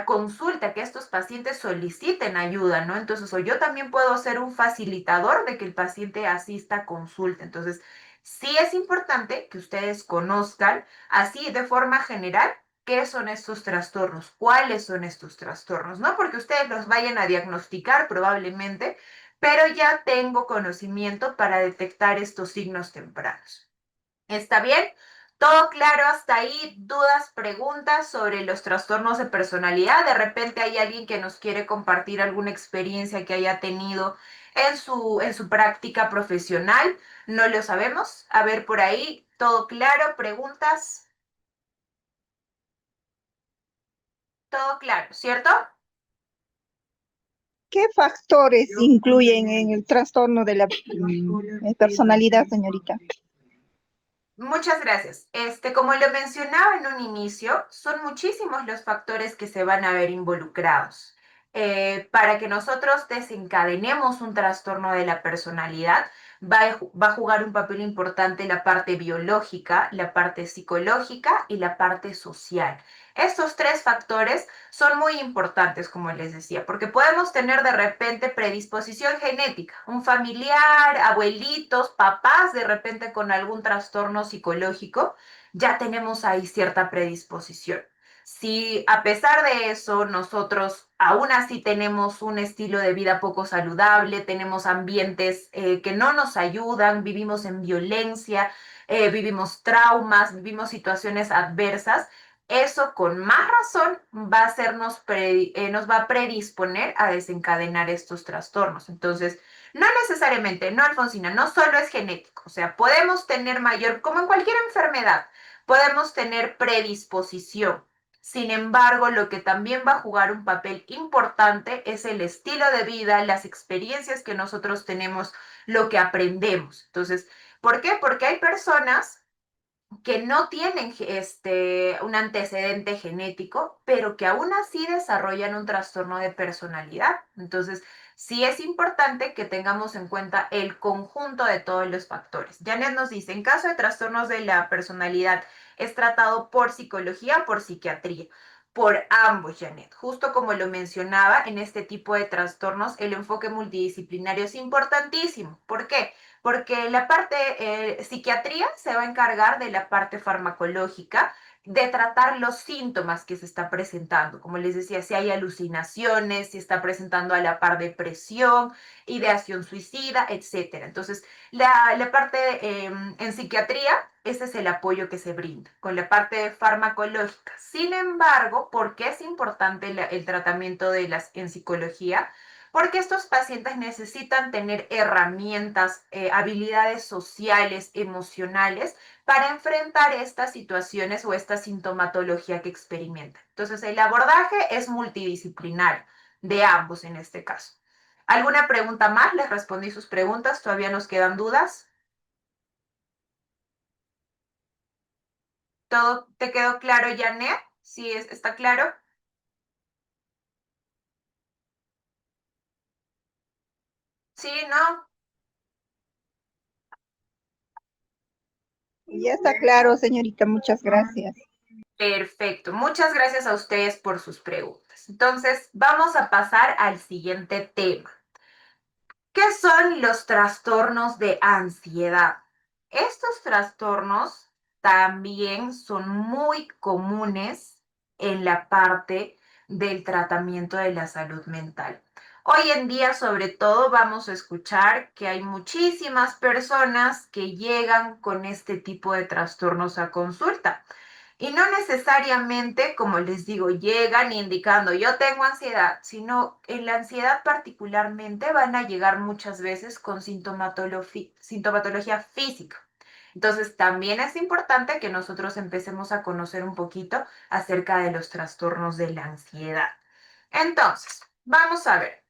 consulta, que estos pacientes soliciten ayuda, ¿no? Entonces, o yo también puedo ser un facilitador de que el paciente asista a consulta. Entonces, sí es importante que ustedes conozcan así de forma general qué son estos trastornos, cuáles son estos trastornos, no porque ustedes los vayan a diagnosticar probablemente, pero ya tengo conocimiento para detectar estos signos tempranos. ¿Está bien? ¿Todo claro hasta ahí? ¿Dudas, preguntas sobre los trastornos de personalidad? De repente hay alguien que nos quiere compartir alguna experiencia que haya tenido en su práctica profesional. No lo sabemos. A ver por ahí, ¿todo claro? ¿Preguntas? Todo claro, ¿cierto? ¿Qué factores incluyen en el trastorno de la personalidad, señorita? Muchas gracias. Como lo mencionaba en un inicio, son muchísimos los factores que se van a ver involucrados. Para que nosotros desencadenemos un trastorno de la personalidad, va a jugar un papel importante la parte biológica, la parte psicológica y la parte social. Estos tres factores son muy importantes, como les decía, porque podemos tener de repente predisposición genética, un familiar, abuelitos, papás, de repente con algún trastorno psicológico, ya tenemos ahí cierta predisposición. Si a pesar de eso nosotros aún así tenemos un estilo de vida poco saludable, tenemos ambientes que no nos ayudan, vivimos en violencia, vivimos traumas, vivimos situaciones adversas, eso con más razón va a nos va a predisponer a desencadenar estos trastornos. Entonces, no necesariamente, no, Alfonsina, no solo es genético, o sea, podemos tener mayor, como en cualquier enfermedad, podemos tener predisposición. Sin embargo, lo que también va a jugar un papel importante es el estilo de vida, las experiencias que nosotros tenemos, lo que aprendemos. Entonces, ¿por qué? Porque hay personas que no tienen un antecedente genético, pero que aún así desarrollan un trastorno de personalidad. Entonces, sí es importante que tengamos en cuenta el conjunto de todos los factores. Janet nos dice, en caso de trastornos de la personalidad, ¿es tratado por psicología o por psiquiatría? Por ambos, Janet. Justo como lo mencionaba, en este tipo de trastornos el enfoque multidisciplinario es importantísimo. ¿Por qué? Porque la parte psiquiatría se va a encargar de la parte farmacológica, de tratar los síntomas que se está presentando. Como les decía, si hay alucinaciones, si está presentando a la par depresión, ideación suicida, etcétera. Entonces, la parte en psiquiatría, ese es el apoyo que se brinda con la parte farmacológica. Sin embargo, ¿por qué es importante el tratamiento de las en psicología? Porque estos pacientes necesitan tener herramientas, habilidades sociales, emocionales, para enfrentar estas situaciones o esta sintomatología que experimentan. Entonces, el abordaje es multidisciplinar, de ambos en este caso. ¿Alguna pregunta más? ¿Les respondí sus preguntas? ¿Todavía nos quedan dudas? ¿Todo te quedó claro, Janet? ¿Sí está claro? Sí, ¿no? Ya está claro, señorita, muchas gracias. Perfecto. Muchas gracias a ustedes por sus preguntas. frecuentes. Entonces, vamos a pasar al siguiente tema. ¿Qué son los trastornos de ansiedad? Estos trastornos también son muy comunes en la parte del tratamiento de la salud mental. Hoy en día, sobre todo, vamos a escuchar que hay muchísimas personas que llegan con este tipo de trastornos a consulta. Y no necesariamente, como les digo, llegan indicando yo tengo ansiedad, sino en la ansiedad particularmente van a llegar muchas veces con sintomatología física. Entonces, también es importante que nosotros empecemos a conocer un poquito acerca de los trastornos de la ansiedad. Entonces, vamos a ver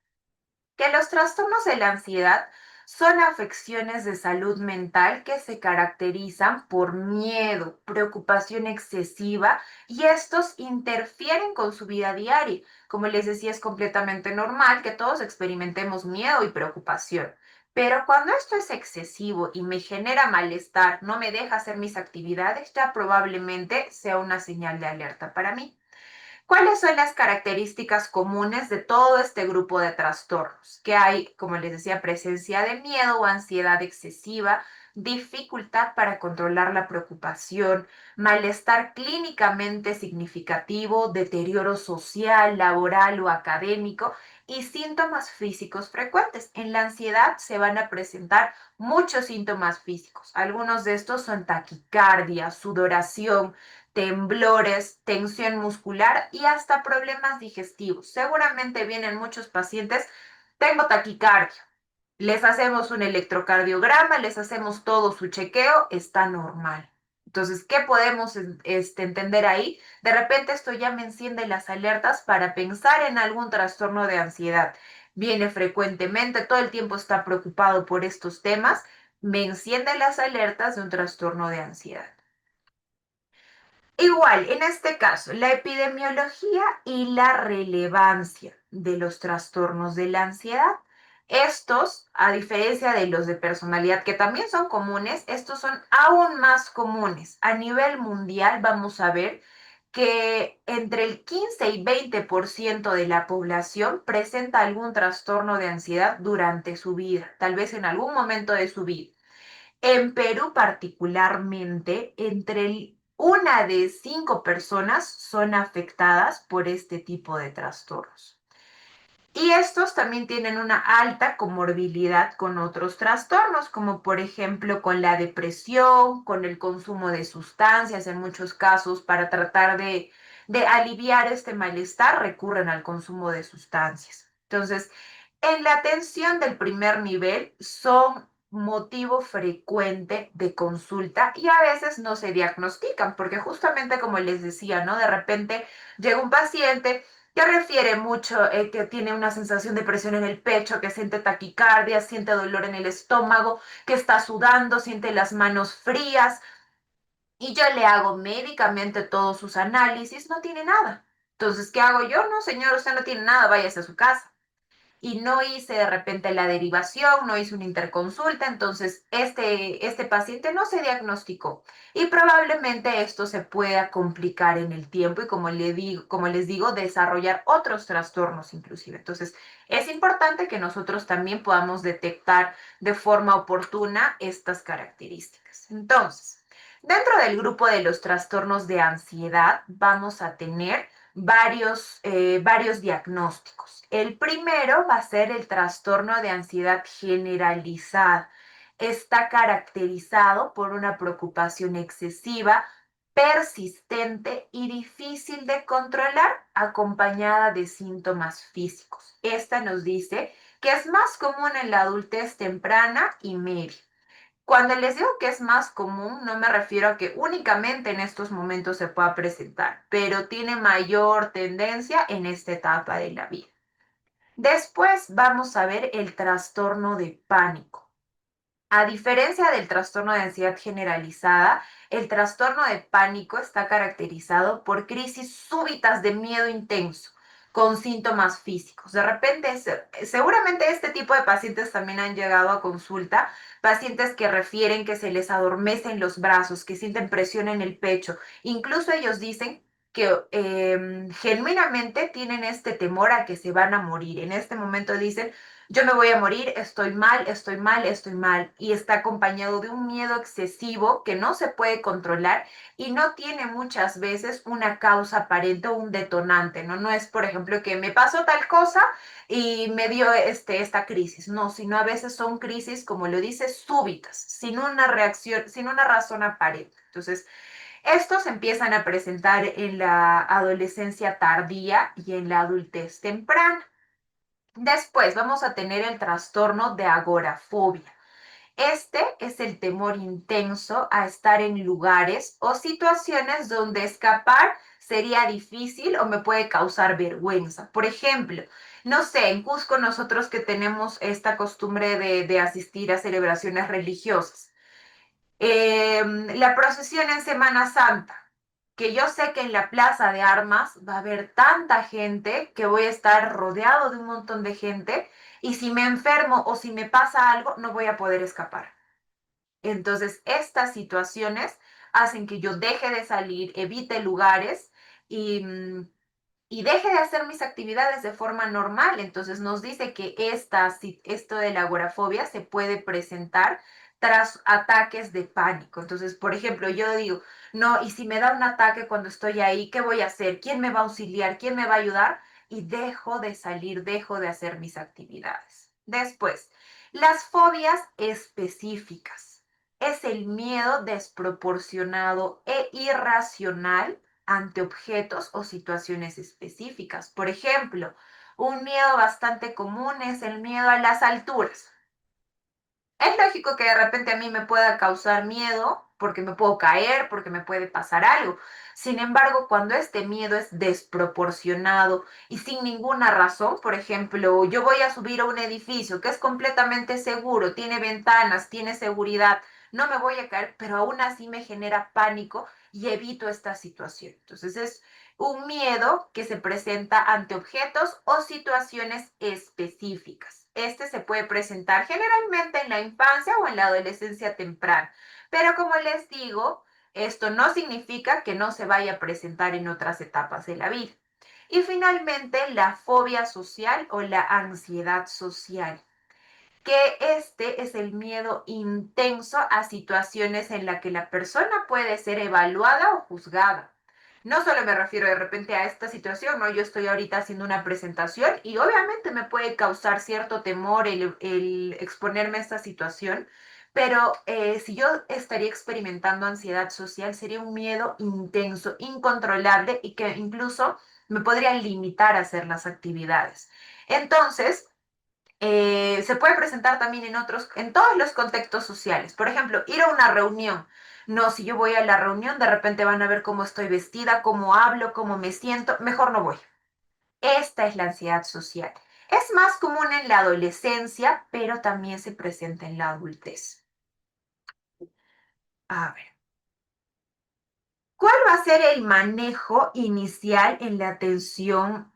que los trastornos de la ansiedad son afecciones de salud mental que se caracterizan por miedo, preocupación excesiva y estos interfieren con su vida diaria. Como les decía, es completamente normal que todos experimentemos miedo y preocupación. Pero cuando esto es excesivo y me genera malestar, no me deja hacer mis actividades, ya probablemente sea una señal de alerta para mí. ¿Cuáles son las características comunes de todo este grupo de trastornos? Que hay, como les decía, presencia de miedo o ansiedad excesiva, dificultad para controlar la preocupación, malestar clínicamente significativo, deterioro social, laboral o académico y síntomas físicos frecuentes. En la ansiedad se van a presentar muchos síntomas físicos. Algunos de estos son taquicardia, sudoración, temblores, tensión muscular y hasta problemas digestivos. Seguramente vienen muchos pacientes, tengo taquicardia, les hacemos un electrocardiograma, les hacemos todo su chequeo, está normal. Entonces, ¿qué podemos entender ahí? De repente esto ya me enciende las alertas para pensar en algún trastorno de ansiedad. Viene frecuentemente, todo el tiempo está preocupado por estos temas, me enciende las alertas de un trastorno de ansiedad. Igual, en este caso, la epidemiología y la relevancia de los trastornos de la ansiedad. Estos, a diferencia de los de personalidad, que también son comunes, estos son aún más comunes. A nivel mundial vamos a ver que entre el 15 y 20% de la población presenta algún trastorno de ansiedad durante su vida, tal vez en algún momento de su vida. En Perú particularmente, una de 5 personas son afectadas por este tipo de trastornos. Y estos también tienen una alta comorbilidad con otros trastornos, como por ejemplo con la depresión, con el consumo de sustancias, en muchos casos para tratar de aliviar este malestar recurren al consumo de sustancias. Entonces, en la atención del primer nivel son motivo frecuente de consulta y a veces no se diagnostican, porque justamente como les decía, ¿no? De repente llega un paciente que refiere mucho que tiene una sensación de presión en el pecho, que siente taquicardia, siente dolor en el estómago, que está sudando, siente las manos frías, y yo le hago médicamente todos sus análisis, no tiene nada. Entonces, ¿qué hago yo? No, señor, usted no tiene nada, váyase a su casa. Y no hice de repente la derivación, no hice una interconsulta, entonces este paciente no se diagnosticó y probablemente esto se pueda complicar en el tiempo y como les digo, desarrollar otros trastornos inclusive. Entonces, es importante que nosotros también podamos detectar de forma oportuna estas características. Entonces, dentro del grupo de los trastornos de ansiedad vamos a tener varios diagnósticos. El primero va a ser el trastorno de ansiedad generalizada. Está caracterizado por una preocupación excesiva, persistente y difícil de controlar, acompañada de síntomas físicos. Esta nos dice que es más común en la adultez temprana y media. Cuando les digo que es más común, no me refiero a que únicamente en estos momentos se pueda presentar, pero tiene mayor tendencia en esta etapa de la vida. Después vamos a ver el trastorno de pánico. A diferencia del trastorno de ansiedad generalizada, el trastorno de pánico está caracterizado por crisis súbitas de miedo intenso, con síntomas físicos. De repente, seguramente este tipo de pacientes también han llegado a consulta, pacientes que refieren que se les adormecen los brazos, que sienten presión en el pecho. Incluso ellos dicen que genuinamente tienen este temor a que se van a morir. En este momento dicen, yo me voy a morir, estoy mal, estoy mal, estoy mal. Y está acompañado de un miedo excesivo que no se puede controlar y no tiene muchas veces una causa aparente o un detonante, ¿no? No es, por ejemplo, que me pasó tal cosa y me dio esta crisis, no, sino a veces son crisis, como lo dice, súbitas, sin una reacción, sin una razón aparente. Entonces, estos empiezan a presentar en la adolescencia tardía y en la adultez temprana. Después vamos a tener el trastorno de agorafobia. Este es el temor intenso a estar en lugares o situaciones donde escapar sería difícil o me puede causar vergüenza. Por ejemplo, no sé, en Cusco nosotros que tenemos esta costumbre de asistir a celebraciones religiosas. La procesión en Semana Santa, que yo sé que en la plaza de armas va a haber tanta gente que voy a estar rodeado de un montón de gente y si me enfermo o si me pasa algo no voy a poder escapar. Entonces, estas situaciones hacen que yo deje de salir, evite lugares y, y deje de hacer mis actividades de forma normal. Entonces, nos dice que esto de la agorafobia se puede presentar tras ataques de pánico. Entonces, por ejemplo, yo digo, no, y si me da un ataque cuando estoy ahí, ¿qué voy a hacer? ¿Quién me va a auxiliar? ¿Quién me va a ayudar? Y dejo de salir, dejo de hacer mis actividades. Después, las fobias específicas es el miedo desproporcionado e irracional ante objetos o situaciones específicas. Por ejemplo, un miedo bastante común es el miedo a las alturas. Es lógico que de repente a mí me pueda causar miedo porque me puedo caer, porque me puede pasar algo. Sin embargo, cuando este miedo es desproporcionado y sin ninguna razón, por ejemplo, yo voy a subir a un edificio que es completamente seguro, tiene ventanas, tiene seguridad, no me voy a caer, pero aún así me genera pánico y evito esta situación. Entonces es un miedo que se presenta ante objetos o situaciones específicas. Este se puede presentar generalmente en la infancia o en la adolescencia temprana, pero como les digo, esto no significa que no se vaya a presentar en otras etapas de la vida. Y finalmente, la fobia social o la ansiedad social, que este es el miedo intenso a situaciones en las que la persona puede ser evaluada o juzgada. No solo me refiero de repente a esta situación, ¿no? Yo estoy ahorita haciendo una presentación y obviamente me puede causar cierto temor el exponerme a esta situación, pero si yo estaría experimentando ansiedad social, sería un miedo intenso, incontrolable y que incluso me podría limitar a hacer las actividades. Entonces, se puede presentar también en todos los contextos sociales. Por ejemplo, ir a una reunión. No, si yo voy a la reunión, de repente van a ver cómo estoy vestida, cómo hablo, cómo me siento. Mejor no voy. Esta es la ansiedad social. Es más común en la adolescencia, pero también se presenta en la adultez. A ver, ¿cuál va a ser el manejo inicial en la atención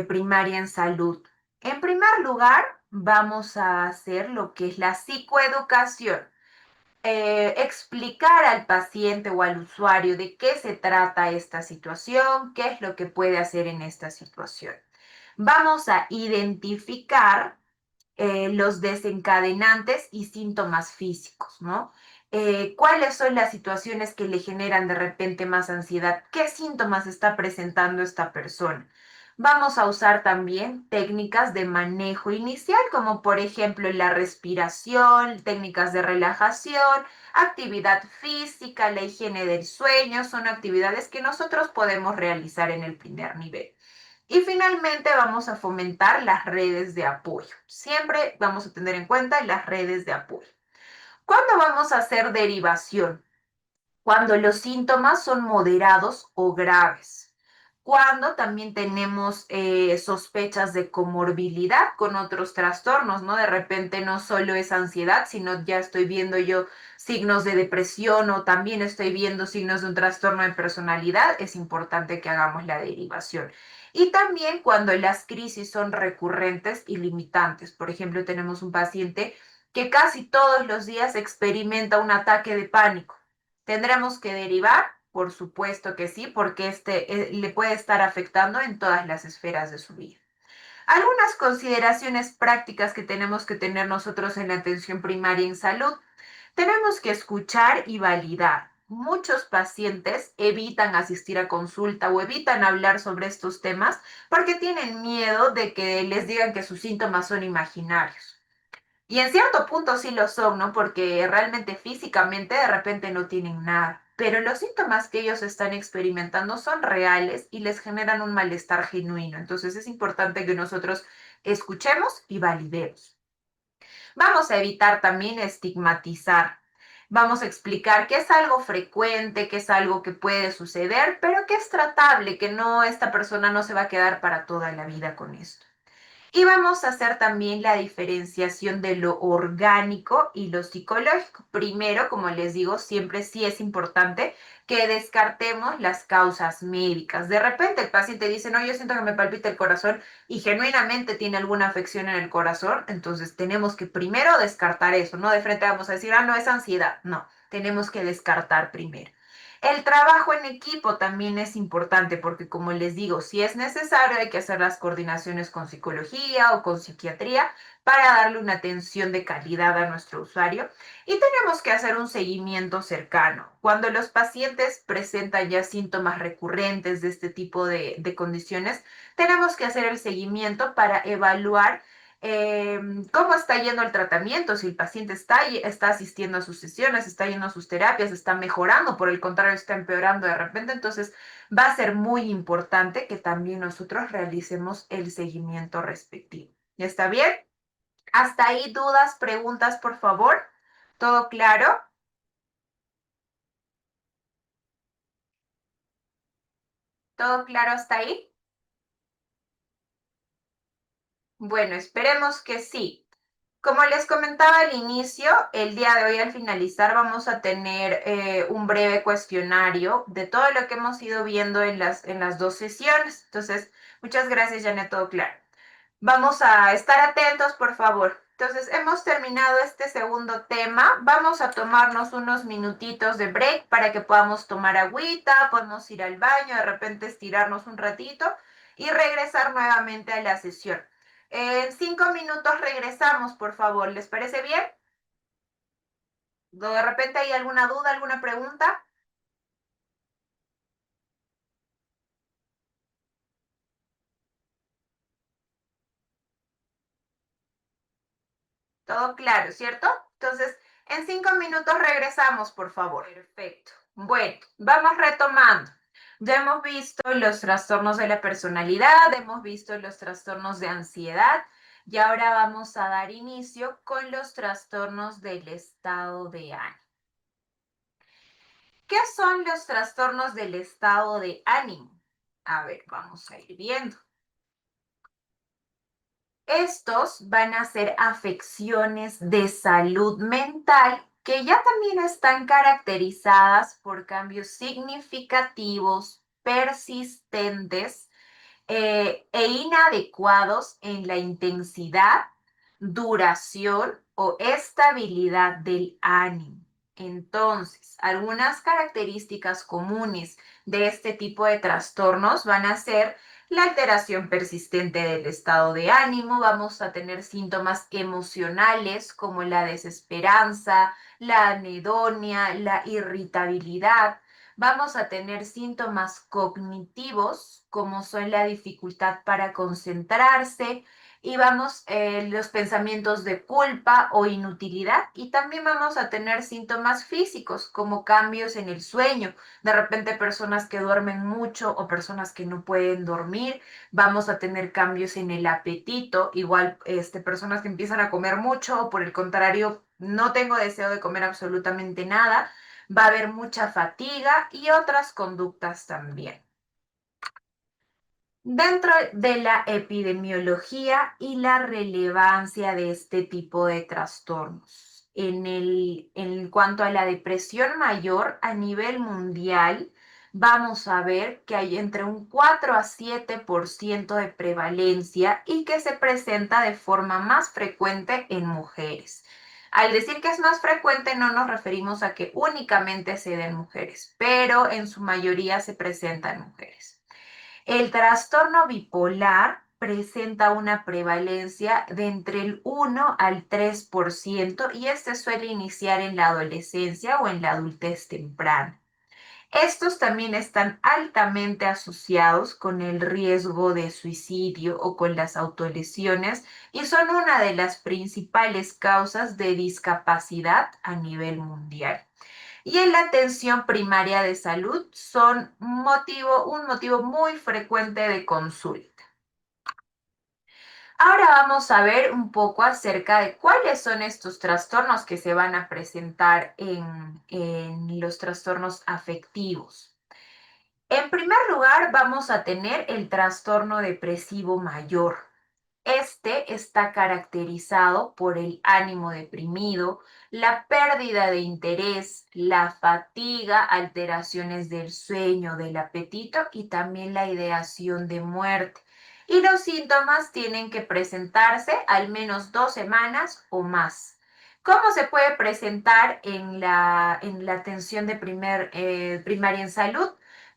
primaria en salud? En primer lugar, vamos a hacer lo que es la psicoeducación. Explicar al paciente o al usuario de qué se trata esta situación, qué es lo que puede hacer en esta situación. Vamos a identificar los desencadenantes y síntomas físicos, ¿no? ¿Cuáles son las situaciones que le generan de repente más ansiedad? ¿Qué síntomas está presentando esta persona? Vamos a usar también técnicas de manejo inicial, como por ejemplo la respiración, técnicas de relajación, actividad física, la higiene del sueño, son actividades que nosotros podemos realizar en el primer nivel. Y finalmente vamos a fomentar las redes de apoyo. Siempre vamos a tener en cuenta las redes de apoyo. ¿Cuándo vamos a hacer derivación? Cuando los síntomas son moderados o graves. Cuando también tenemos sospechas de comorbilidad con otros trastornos, ¿no? De repente no solo es ansiedad, sino ya estoy viendo yo signos de depresión o también estoy viendo signos de un trastorno de personalidad, es importante que hagamos la derivación. Y también cuando las crisis son recurrentes y limitantes. Por ejemplo, tenemos un paciente que casi todos los días experimenta un ataque de pánico. Tendremos que derivar por supuesto que sí, porque le puede estar afectando en todas las esferas de su vida. Algunas consideraciones prácticas que tenemos que tener nosotros en la atención primaria en salud. Tenemos que escuchar y validar. Muchos pacientes evitan asistir a consulta o evitan hablar sobre estos temas porque tienen miedo de que les digan que sus síntomas son imaginarios. Y en cierto punto sí lo son, ¿no? Porque realmente físicamente de repente no tienen nada. Pero los síntomas que ellos están experimentando son reales y les generan un malestar genuino. Entonces es importante que nosotros escuchemos y validemos. Vamos a evitar también estigmatizar. Vamos a explicar que es algo frecuente, que es algo que puede suceder, pero que es tratable, que no, esta persona no se va a quedar para toda la vida con esto. Y vamos a hacer también la diferenciación de lo orgánico y lo psicológico. Primero, como les digo, siempre sí es importante que descartemos las causas médicas. De repente el paciente dice, no, yo siento que me palpita el corazón y genuinamente tiene alguna afección en el corazón, entonces tenemos que primero descartar eso, no de frente vamos a decir, no, es ansiedad. No, tenemos que descartar primero. El trabajo en equipo también es importante porque, como les digo, si es necesario, hay que hacer las coordinaciones con psicología o con psiquiatría para darle una atención de calidad a nuestro usuario. Y tenemos que hacer un seguimiento cercano. Cuando los pacientes presentan ya síntomas recurrentes de este tipo de condiciones, tenemos que hacer el seguimiento para evaluar cómo está yendo el tratamiento, si el paciente está asistiendo a sus sesiones, está yendo a sus terapias, está mejorando, por el contrario, está empeorando de repente. Entonces, va a ser muy importante que también nosotros realicemos el seguimiento respectivo. ¿Ya está bien? Hasta ahí, dudas, preguntas, por favor. ¿Todo claro? ¿Todo claro hasta ahí? Bueno, esperemos que sí. Como les comentaba al inicio, el día de hoy al finalizar vamos a tener un breve cuestionario de todo lo que hemos ido viendo en las dos sesiones. Entonces, muchas gracias, Janet, todo claro. Vamos a estar atentos, por favor. Entonces, hemos terminado este segundo tema. Vamos a tomarnos unos minutitos de break para que podamos tomar agüita, podemos ir al baño, de repente estirarnos un ratito y regresar nuevamente a la sesión. En 5 minutos regresamos, por favor. ¿Les parece bien? ¿De repente hay alguna duda, alguna pregunta? Todo claro, ¿cierto? Entonces, en 5 minutos regresamos, por favor. Perfecto. Bueno, vamos retomando. Ya hemos visto los trastornos de la personalidad, hemos visto los trastornos de ansiedad y ahora vamos a dar inicio con los trastornos del estado de ánimo. ¿Qué son los trastornos del estado de ánimo? A ver, vamos a ir viendo. Estos van a ser afecciones de salud mental que ya también están caracterizadas por cambios significativos, persistentes e inadecuados en la intensidad, duración o estabilidad del ánimo. Entonces, algunas características comunes de este tipo de trastornos van a ser la alteración persistente del estado de ánimo, vamos a tener síntomas emocionales como la desesperanza, la anedonia, la irritabilidad. Vamos a tener síntomas cognitivos, como son la dificultad para concentrarse, y vamos los pensamientos de culpa o inutilidad, y también vamos a tener síntomas físicos, como cambios en el sueño. De repente personas que duermen mucho o personas que no pueden dormir, vamos a tener cambios en el apetito, igual personas que empiezan a comer mucho o por el contrario, no tengo deseo de comer absolutamente nada, va a haber mucha fatiga y otras conductas también. Dentro de la epidemiología y la relevancia de este tipo de trastornos, en cuanto a la depresión mayor a nivel mundial, vamos a ver que hay entre un 4 a 7% de prevalencia y que se presenta de forma más frecuente en mujeres. Al decir que es más frecuente no nos referimos a que únicamente se den mujeres, pero en su mayoría se presenta en mujeres. El trastorno bipolar presenta una prevalencia de entre el 1 al 3% y este suele iniciar en la adolescencia o en la adultez temprana. Estos también están altamente asociados con el riesgo de suicidio o con las autolesiones y son una de las principales causas de discapacidad a nivel mundial. Y en la atención primaria de salud son un motivo muy frecuente de consulta. Ahora vamos a ver un poco acerca de cuáles son estos trastornos que se van a presentar en los trastornos afectivos. En primer lugar, vamos a tener el trastorno depresivo mayor. Este está caracterizado por el ánimo deprimido, la pérdida de interés, la fatiga, alteraciones del sueño, del apetito y también la ideación de muerte. Y los síntomas tienen que presentarse al menos 2 semanas o más. ¿Cómo se puede presentar en la atención de primaria en salud?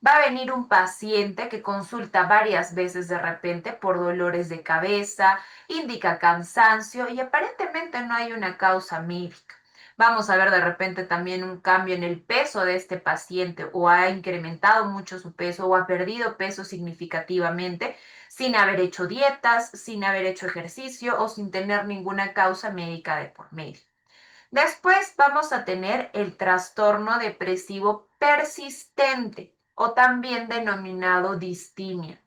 Va a venir un paciente que consulta varias veces de repente por dolores de cabeza, indica cansancio y aparentemente no hay una causa médica. Vamos a ver de repente también un cambio en el peso de este paciente o ha incrementado mucho su peso o ha perdido peso significativamente sin haber hecho dietas, sin haber hecho ejercicio o sin tener ninguna causa médica de por medio. Después vamos a tener el trastorno depresivo persistente o también denominado distimia.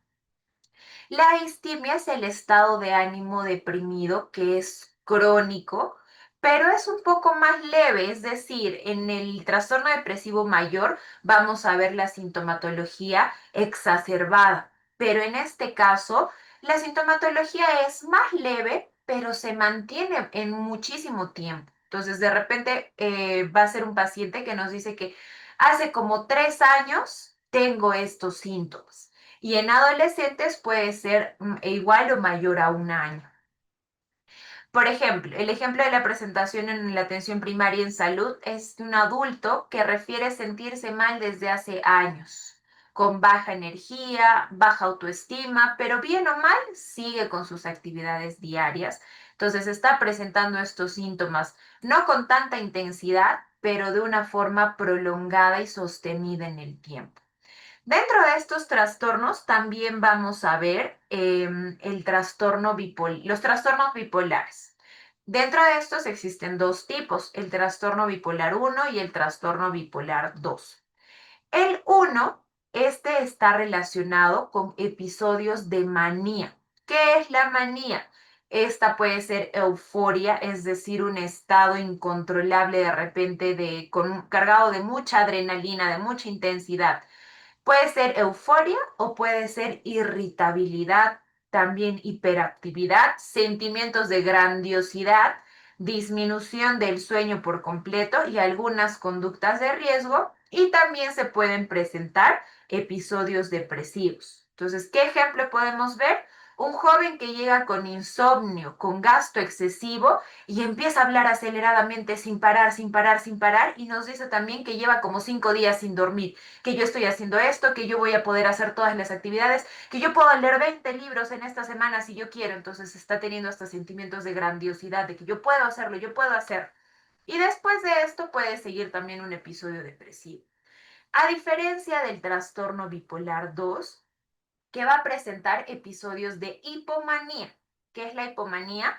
La distimia es el estado de ánimo deprimido que es crónico, pero es un poco más leve, es decir, en el trastorno depresivo mayor vamos a ver la sintomatología exacerbada, pero en este caso la sintomatología es más leve, pero se mantiene en muchísimo tiempo. Entonces, de repente va a ser un paciente que nos dice que hace como 3 años tengo estos síntomas. Y en adolescentes puede ser igual o mayor a 1 año. Por ejemplo, el ejemplo de la presentación en la atención primaria en salud es de un adulto que refiere sentirse mal desde hace años, con baja energía, baja autoestima, pero bien o mal sigue con sus actividades diarias. Entonces está presentando estos síntomas, no con tanta intensidad, pero de una forma prolongada y sostenida en el tiempo. Dentro de estos trastornos también vamos a ver los trastornos bipolares. Dentro de estos existen dos tipos, el trastorno bipolar 1 y el trastorno bipolar 2. El 1, este está relacionado con episodios de manía. ¿Qué es la manía? Esta puede ser euforia, es decir, un estado incontrolable de repente cargado de mucha adrenalina, de mucha intensidad. Puede ser euforia o puede ser irritabilidad, también hiperactividad, sentimientos de grandiosidad, disminución del sueño por completo y algunas conductas de riesgo. Y también se pueden presentar episodios depresivos. Entonces, ¿qué ejemplo podemos ver? Un joven que llega con insomnio, con gasto excesivo y empieza a hablar aceleradamente sin parar, sin parar, sin parar y nos dice también que lleva como 5 días sin dormir, que yo estoy haciendo esto, que yo voy a poder hacer todas las actividades, que yo puedo leer 20 libros en esta semana si yo quiero. Entonces está teniendo hasta sentimientos de grandiosidad, de que yo puedo hacerlo, yo puedo hacer. Y después de esto puede seguir también un episodio depresivo. A diferencia del trastorno bipolar 2, que va a presentar episodios de hipomanía. ¿Qué es la hipomanía?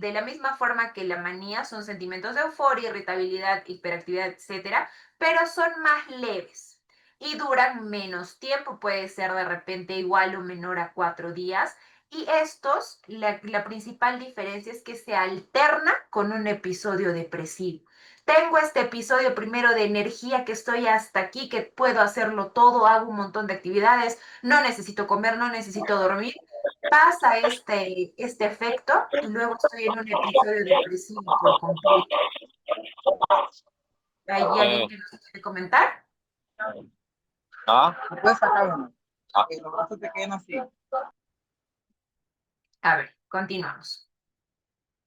De la misma forma que la manía son sentimientos de euforia, irritabilidad, hiperactividad, etcétera, pero son más leves y duran menos tiempo, puede ser de repente igual o menor a 4 días. Y estos, la principal diferencia es que se alterna con un episodio depresivo. Tengo este episodio primero de energía, que estoy hasta aquí, que puedo hacerlo todo, hago un montón de actividades, no necesito comer, no necesito dormir. Pasa este efecto y luego estoy en un episodio depresivo por completo. ¿Hay alguien Eh, que nos quiere comentar? ah, Puedes sacar uno. ah, Que los brazos te queden así. A ver, continuamos.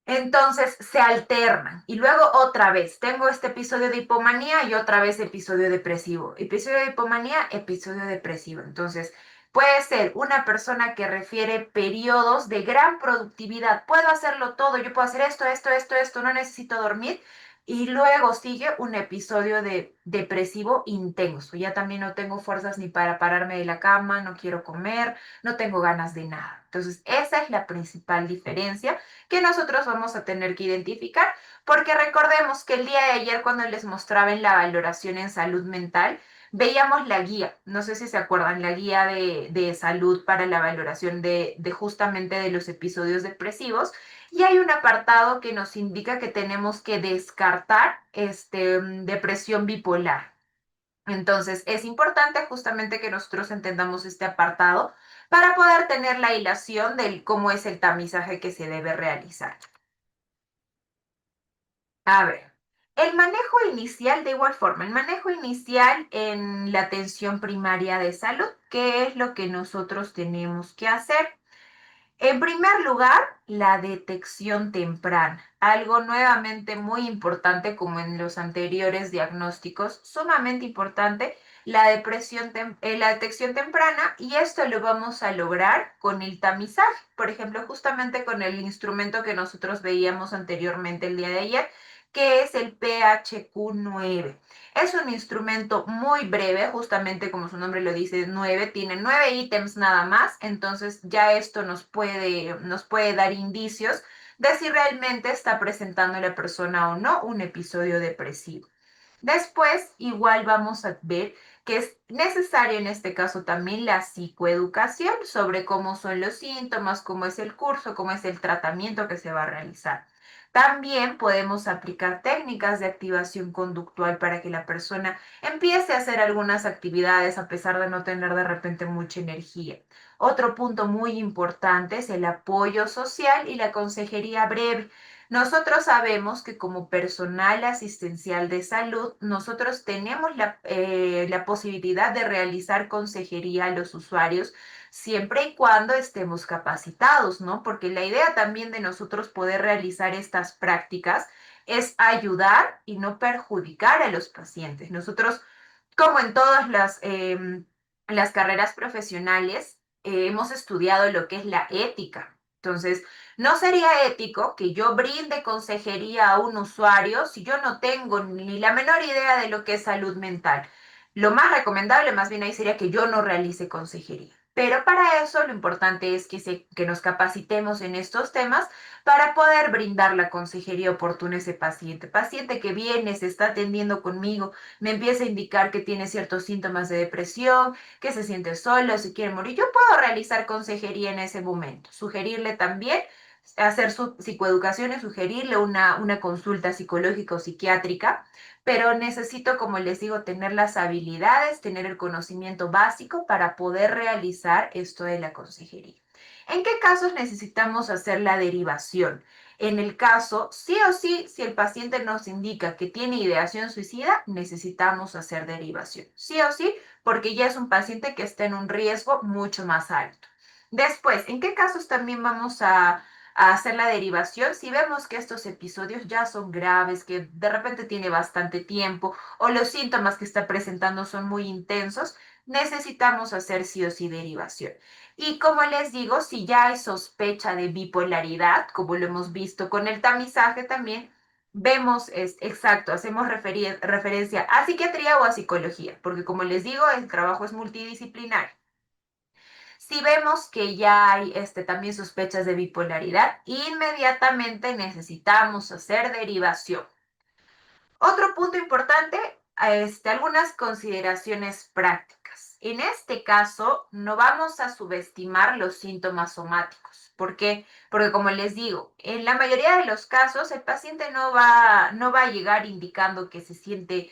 Entonces se alternan y luego otra vez tengo este episodio de hipomanía y otra vez episodio depresivo. Episodio de hipomanía, episodio depresivo. Entonces puede ser una persona que refiere periodos de gran productividad. Puedo hacerlo todo, yo puedo hacer esto, no necesito dormir. Y luego sigue un episodio de depresivo intenso. Ya también no tengo fuerzas ni para pararme de la cama, no quiero comer, no tengo ganas de nada. Entonces esa es la principal diferencia que nosotros vamos a tener que identificar, porque recordemos que el día de ayer cuando les mostraba en la valoración en salud mental, veíamos la guía, no sé si se acuerdan, la guía de salud para la valoración de justamente de los episodios depresivos, y hay un apartado que nos indica que tenemos que descartar depresión bipolar. Entonces, es importante justamente que nosotros entendamos este apartado para poder tener la hilación de cómo es el tamizaje que se debe realizar. A ver, el manejo inicial, de igual forma, el manejo inicial en la atención primaria de salud, ¿qué es lo que nosotros tenemos que hacer? En primer lugar, la detección temprana, algo nuevamente muy importante como en los anteriores diagnósticos, sumamente importante, la detección temprana, y esto lo vamos a lograr con el tamizaje, por ejemplo, justamente con el instrumento que nosotros veíamos anteriormente el día de ayer, que es el PHQ-9. Es un instrumento muy breve, justamente como su nombre lo dice, 9, tiene 9 ítems nada más, entonces ya esto nos puede dar indicios de si realmente está presentando la persona o no un episodio depresivo. Después, igual vamos a ver que es necesario en este caso también la psicoeducación sobre cómo son los síntomas, cómo es el curso, cómo es el tratamiento que se va a realizar. También podemos aplicar técnicas de activación conductual para que la persona empiece a hacer algunas actividades a pesar de no tener de repente mucha energía. Otro punto muy importante es el apoyo social y la consejería breve. Nosotros sabemos que como personal asistencial de salud, nosotros tenemos la posibilidad de realizar consejería a los usuarios siempre y cuando estemos capacitados, ¿no? Porque la idea también de nosotros poder realizar estas prácticas es ayudar y no perjudicar a los pacientes. Nosotros, como en todas las carreras profesionales, hemos estudiado lo que es la ética. Entonces, no sería ético que yo brinde consejería a un usuario si yo no tengo ni la menor idea de lo que es salud mental. Lo más recomendable más bien ahí sería que yo no realice consejería. Pero para eso lo importante es que nos capacitemos en estos temas para poder brindar la consejería oportuna a ese paciente. Paciente que viene, se está atendiendo conmigo, me empieza a indicar que tiene ciertos síntomas de depresión, que se siente solo, se quiere morir. Yo puedo realizar consejería en ese momento, sugerirle también hacer su psicoeducación y sugerirle una consulta psicológica o psiquiátrica, pero necesito, como les digo, tener las habilidades, tener el conocimiento básico para poder realizar esto de la consejería. ¿En qué casos necesitamos hacer la derivación? En el caso, sí o sí, si el paciente nos indica que tiene ideación suicida, necesitamos hacer derivación. Sí o sí, porque ya es un paciente que está en un riesgo mucho más alto. Después, ¿en qué casos también vamos a hacer la derivación? Si vemos que estos episodios ya son graves, que de repente tiene bastante tiempo o los síntomas que está presentando son muy intensos, necesitamos hacer sí o sí derivación. Y como les digo, si ya hay sospecha de bipolaridad, como lo hemos visto con el tamizaje también, vemos, exacto, hacemos referencia a psiquiatría o a psicología, porque como les digo, el trabajo es multidisciplinario. Si vemos que ya hay también sospechas de bipolaridad, inmediatamente necesitamos hacer derivación. Otro punto importante, algunas consideraciones prácticas. En este caso, no vamos a subestimar los síntomas somáticos. ¿Por qué? Porque como les digo, en la mayoría de los casos el paciente no va a llegar indicando que se siente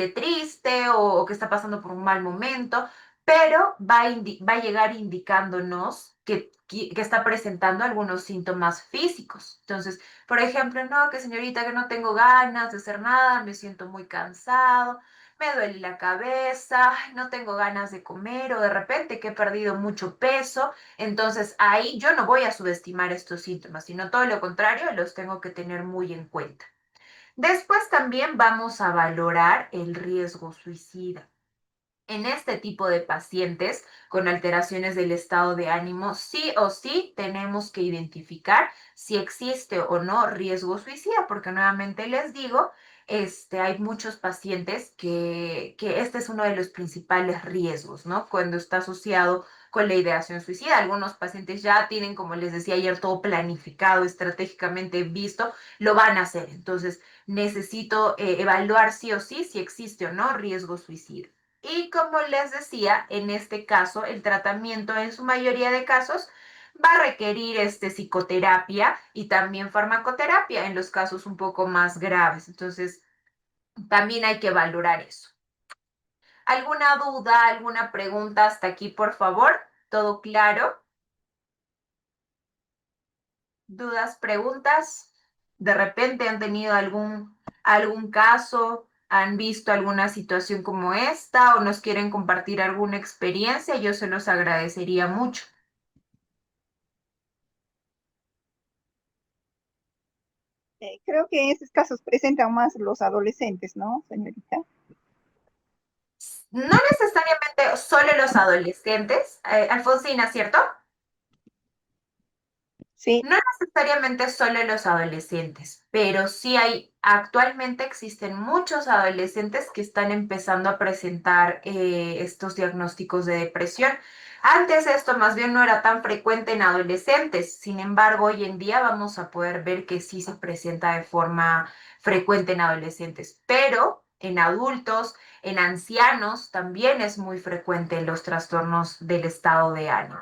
triste o que está pasando por un mal momento, pero va a llegar indicándonos que está presentando algunos síntomas físicos. Entonces, por ejemplo, no, que señorita, que no tengo ganas de hacer nada, me siento muy cansado, me duele la cabeza, ay, no tengo ganas de comer o de repente que he perdido mucho peso. Entonces ahí yo no voy a subestimar estos síntomas, sino todo lo contrario, los tengo que tener muy en cuenta. Después también vamos a valorar el riesgo suicida. En este tipo de pacientes con alteraciones del estado de ánimo, sí o sí tenemos que identificar si existe o no riesgo suicida, porque nuevamente les digo, hay muchos pacientes que este es uno de los principales riesgos, ¿no? Cuando está asociado con la ideación suicida. Algunos pacientes ya tienen, como les decía ayer, todo planificado, estratégicamente visto, lo van a hacer. Entonces, necesito evaluar sí o sí si existe o no riesgo suicida. Y como les decía, en este caso, el tratamiento en su mayoría de casos va a requerir psicoterapia y también farmacoterapia en los casos un poco más graves. Entonces, también hay que valorar eso. ¿Alguna duda, alguna pregunta hasta aquí, por favor? ¿Todo claro? ¿Dudas, preguntas? ¿De repente han tenido algún caso? ¿Han visto alguna situación como esta o nos quieren compartir alguna experiencia? Yo se los agradecería mucho. Creo que en estos casos presentan más los adolescentes, ¿no, señorita? No necesariamente solo los adolescentes, Alfonsina, ¿cierto? Sí. No necesariamente solo los adolescentes, pero sí actualmente existen muchos adolescentes que están empezando a presentar estos diagnósticos de depresión. Antes esto más bien no era tan frecuente en adolescentes, sin embargo, hoy en día vamos a poder ver que sí se presenta de forma frecuente en adolescentes, pero en adultos, en ancianos, también es muy frecuente los trastornos del estado de ánimo.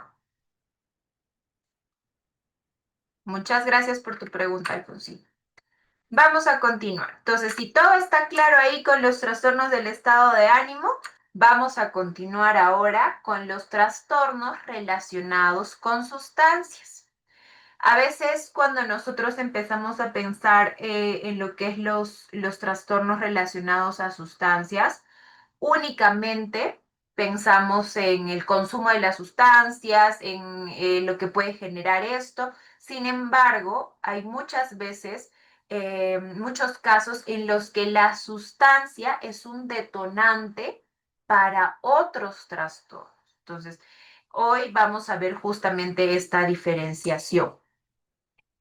Muchas gracias por tu pregunta, Alfonsín. Vamos a continuar. Entonces, si todo está claro ahí con los trastornos del estado de ánimo, vamos a continuar ahora con los trastornos relacionados con sustancias. A veces cuando nosotros empezamos a pensar en lo que es los trastornos relacionados a sustancias, únicamente pensamos en el consumo de las sustancias, en lo que puede generar esto. Sin embargo, hay muchas veces, muchos casos en los que la sustancia es un detonante para otros trastornos. Entonces, hoy vamos a ver justamente esta diferenciación.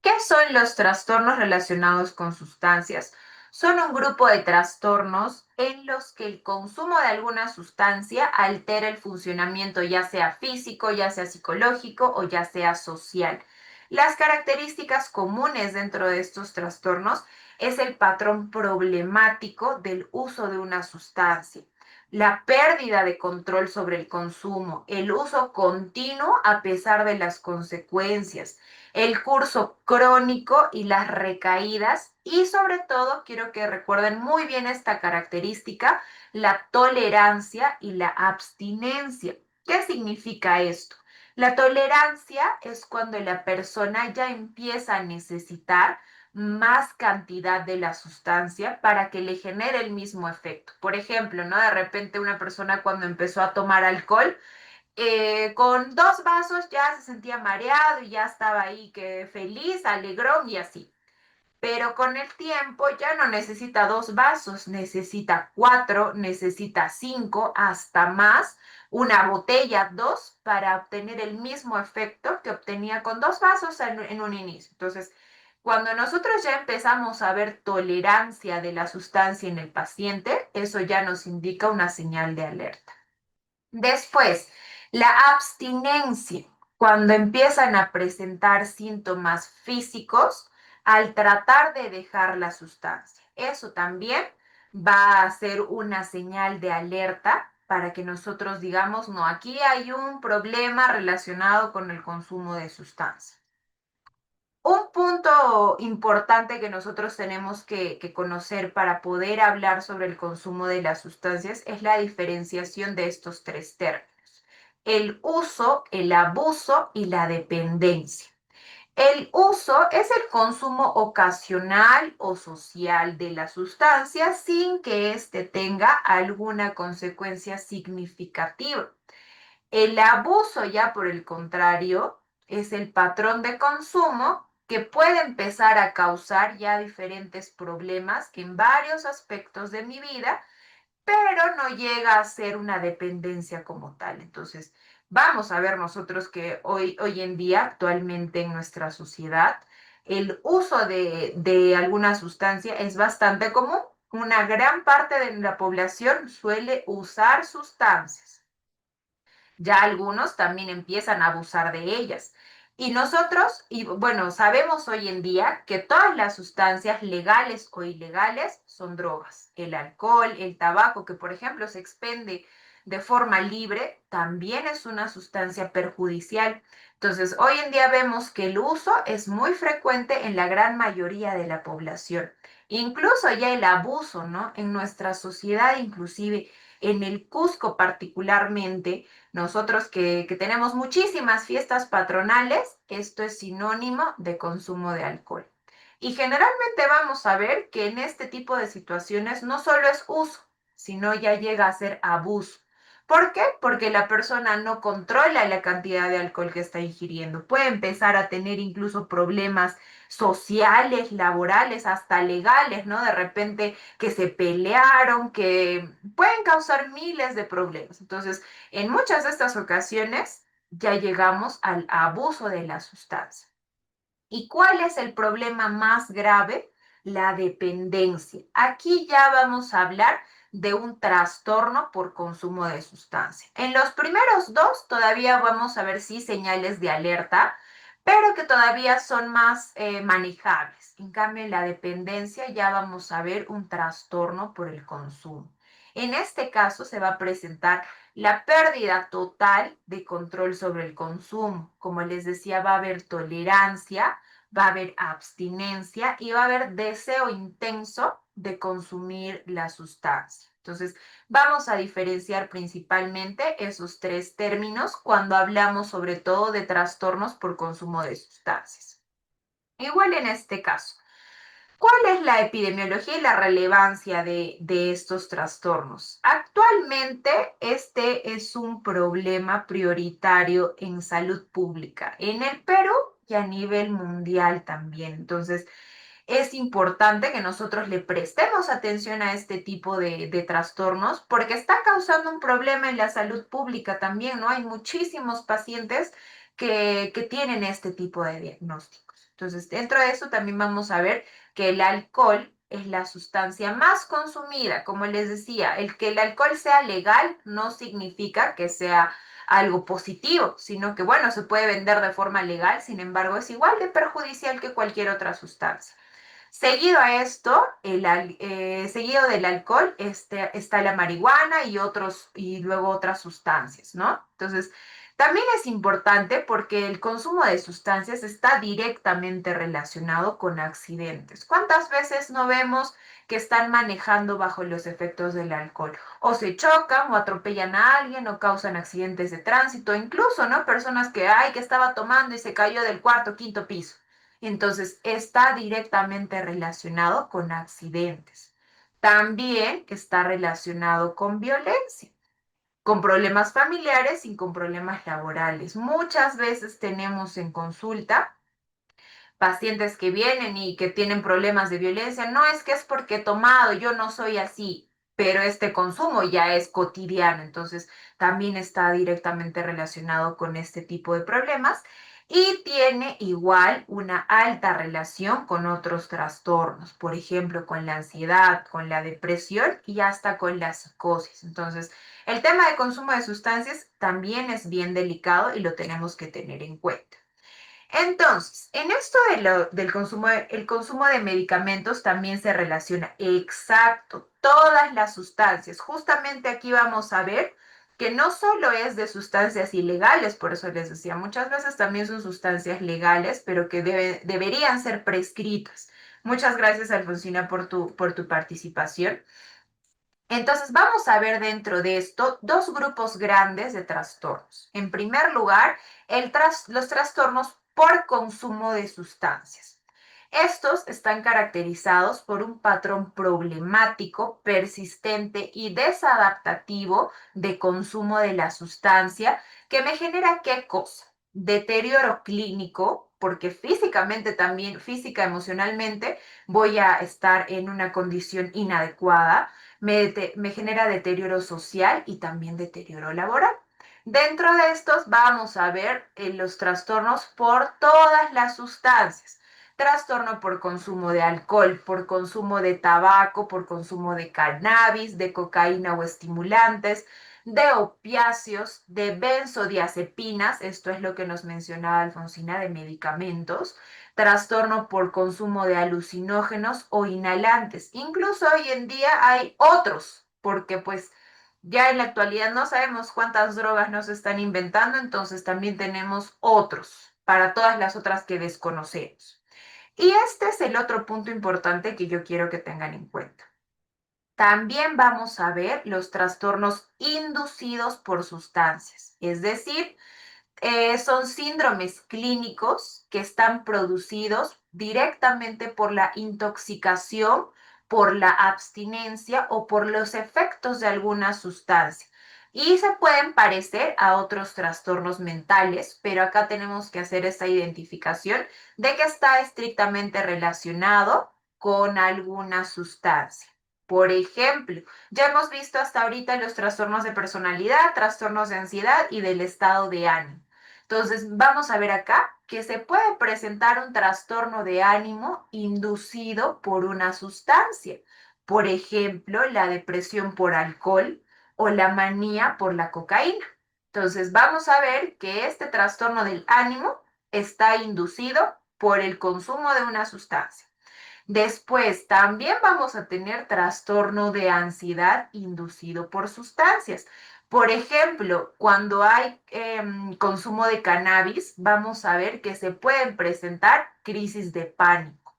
¿Qué son los trastornos relacionados con sustancias? Son un grupo de trastornos en los que el consumo de alguna sustancia altera el funcionamiento ya sea físico, ya sea psicológico o ya sea social. Las características comunes dentro de estos trastornos es el patrón problemático del uso de una sustancia, la pérdida de control sobre el consumo, el uso continuo a pesar de las consecuencias, el curso crónico y las recaídas y sobre todo quiero que recuerden muy bien esta característica, la tolerancia y la abstinencia. ¿Qué significa esto? La tolerancia es cuando la persona ya empieza a necesitar más cantidad de la sustancia para que le genere el mismo efecto. Por ejemplo, ¿no? De repente una persona cuando empezó a tomar alcohol con 2 vasos ya se sentía mareado y ya estaba ahí que feliz, alegrón y así. Pero con el tiempo ya no necesita 2 vasos, necesita 4, necesita 5, hasta más, una botella, 2, para obtener el mismo efecto que obtenía con 2 vasos en un inicio. Entonces, cuando nosotros ya empezamos a ver tolerancia de la sustancia en el paciente, eso ya nos indica una señal de alerta. Después, la abstinencia, cuando empiezan a presentar síntomas físicos al tratar de dejar la sustancia. Eso también va a ser una señal de alerta para que nosotros digamos, no, aquí hay un problema relacionado con el consumo de sustancias. Un punto importante que nosotros tenemos que conocer para poder hablar sobre el consumo de las sustancias es la diferenciación de estos 3 términos: el uso, el abuso y la dependencia. El uso es el consumo ocasional o social de la sustancia sin que éste tenga alguna consecuencia significativa. El abuso, ya por el contrario, es el patrón de consumo que puede empezar a causar ya diferentes problemas en varios aspectos de mi vida, pero no llega a ser una dependencia como tal. Entonces, vamos a ver nosotros que hoy en día, actualmente en nuestra sociedad, el uso de alguna sustancia es bastante común. Una gran parte de la población suele usar sustancias. Ya algunos también empiezan a abusar de ellas. Y nosotros, y bueno, sabemos hoy en día que todas las sustancias legales o ilegales son drogas. El alcohol, el tabaco, que por ejemplo se expende de forma libre, también es una sustancia perjudicial. Entonces, hoy en día vemos que el uso es muy frecuente en la gran mayoría de la población. Incluso ya el abuso, ¿no? En nuestra sociedad, inclusive en el Cusco particularmente, nosotros que tenemos muchísimas fiestas patronales, esto es sinónimo de consumo de alcohol. Y generalmente vamos a ver que en este tipo de situaciones no solo es uso, sino ya llega a ser abuso. ¿Por qué? Porque la persona no controla la cantidad de alcohol que está ingiriendo. Puede empezar a tener incluso problemas sociales, laborales, hasta legales, ¿no? De repente que se pelearon, que pueden causar miles de problemas. Entonces, en muchas de estas ocasiones ya llegamos al abuso de la sustancia. ¿Y cuál es el problema más grave? La dependencia. Aquí ya vamos a hablar de un trastorno por consumo de sustancia. En los primeros dos todavía vamos a ver sí señales de alerta, pero que todavía son más manejables. En cambio, en la dependencia ya vamos a ver un trastorno por el consumo. En este caso se va a presentar la pérdida total de control sobre el consumo. Como les decía, va a haber tolerancia, va a haber abstinencia y va a haber deseo intenso de consumir la sustancia. Entonces, vamos a diferenciar principalmente esos tres términos cuando hablamos sobre todo de trastornos por consumo de sustancias. Igual en este caso, ¿cuál es la epidemiología y la relevancia de estos trastornos? Actualmente, este es un problema prioritario en salud pública en el Perú y a nivel mundial también. Entonces, es importante que nosotros le prestemos atención a este tipo de trastornos porque está causando un problema en la salud pública también, ¿no? Hay muchísimos pacientes que tienen este tipo de diagnósticos. Entonces, dentro de eso también vamos a ver que el alcohol es la sustancia más consumida. Como les decía, el que el alcohol sea legal no significa que sea algo positivo, sino que, bueno, se puede vender de forma legal, sin embargo, es igual de perjudicial que cualquier otra sustancia. Seguido a esto, seguido del alcohol, está la marihuana y luego otras sustancias, ¿no? Entonces, también es importante porque el consumo de sustancias está directamente relacionado con accidentes. ¿Cuántas veces no vemos que están manejando bajo los efectos del alcohol? O se chocan o atropellan a alguien o causan accidentes de tránsito, incluso, ¿no? Personas que estaba tomando y se cayó del cuarto, quinto piso. Entonces, está directamente relacionado con accidentes. También está relacionado con violencia, con problemas familiares y con problemas laborales. Muchas veces tenemos en consulta pacientes que vienen y que tienen problemas de violencia. No es que es porque he tomado, yo no soy así, pero este consumo ya es cotidiano, entonces también está directamente relacionado con este tipo de problemas y tiene igual una alta relación con otros trastornos, por ejemplo, con la ansiedad, con la depresión y hasta con la psicosis. Entonces, el tema de consumo de sustancias también es bien delicado y lo tenemos que tener en cuenta. Entonces, en esto del consumo, el consumo de medicamentos también se relaciona, exacto, todas las sustancias. Justamente aquí vamos a ver que no solo es de sustancias ilegales, por eso les decía, muchas veces también son sustancias legales, pero que deberían ser prescritas. Muchas gracias, Alfonsina, por tu participación. Entonces, vamos a ver dentro de esto dos grupos grandes de trastornos. En primer lugar, los trastornos por consumo de sustancias. Estos están caracterizados por un patrón problemático, persistente y desadaptativo de consumo de la sustancia que me genera ¿qué cosa? Deterioro clínico, porque físicamente también, física, emocionalmente, voy a estar en una condición inadecuada, me genera deterioro social y también deterioro laboral. Dentro de estos vamos a ver los trastornos por todas las sustancias. Trastorno por consumo de alcohol, por consumo de tabaco, por consumo de cannabis, de cocaína o estimulantes, de opiáceos, de benzodiazepinas, esto es lo que nos mencionaba Alfonsina, de medicamentos, trastorno por consumo de alucinógenos o inhalantes. Incluso hoy en día hay otros, porque pues ya en la actualidad no sabemos cuántas drogas nos están inventando, entonces también tenemos otros para todas las otras que desconocemos. Y este es el otro punto importante que yo quiero que tengan en cuenta. También vamos a ver los trastornos inducidos por sustancias, es decir, son síndromes clínicos que están producidos directamente por la intoxicación, por la abstinencia o por los efectos de alguna sustancia. Y se pueden parecer a otros trastornos mentales, pero acá tenemos que hacer esta identificación de que está estrictamente relacionado con alguna sustancia. Por ejemplo, ya hemos visto hasta ahorita los trastornos de personalidad, trastornos de ansiedad y del estado de ánimo. Entonces, vamos a ver acá que se puede presentar un trastorno de ánimo inducido por una sustancia. Por ejemplo, la depresión por alcohol o la manía por la cocaína. Entonces, vamos a ver que este trastorno del ánimo está inducido por el consumo de una sustancia. Después, también vamos a tener trastorno de ansiedad inducido por sustancias. Por ejemplo, cuando hay consumo de cannabis, vamos a ver que se pueden presentar crisis de pánico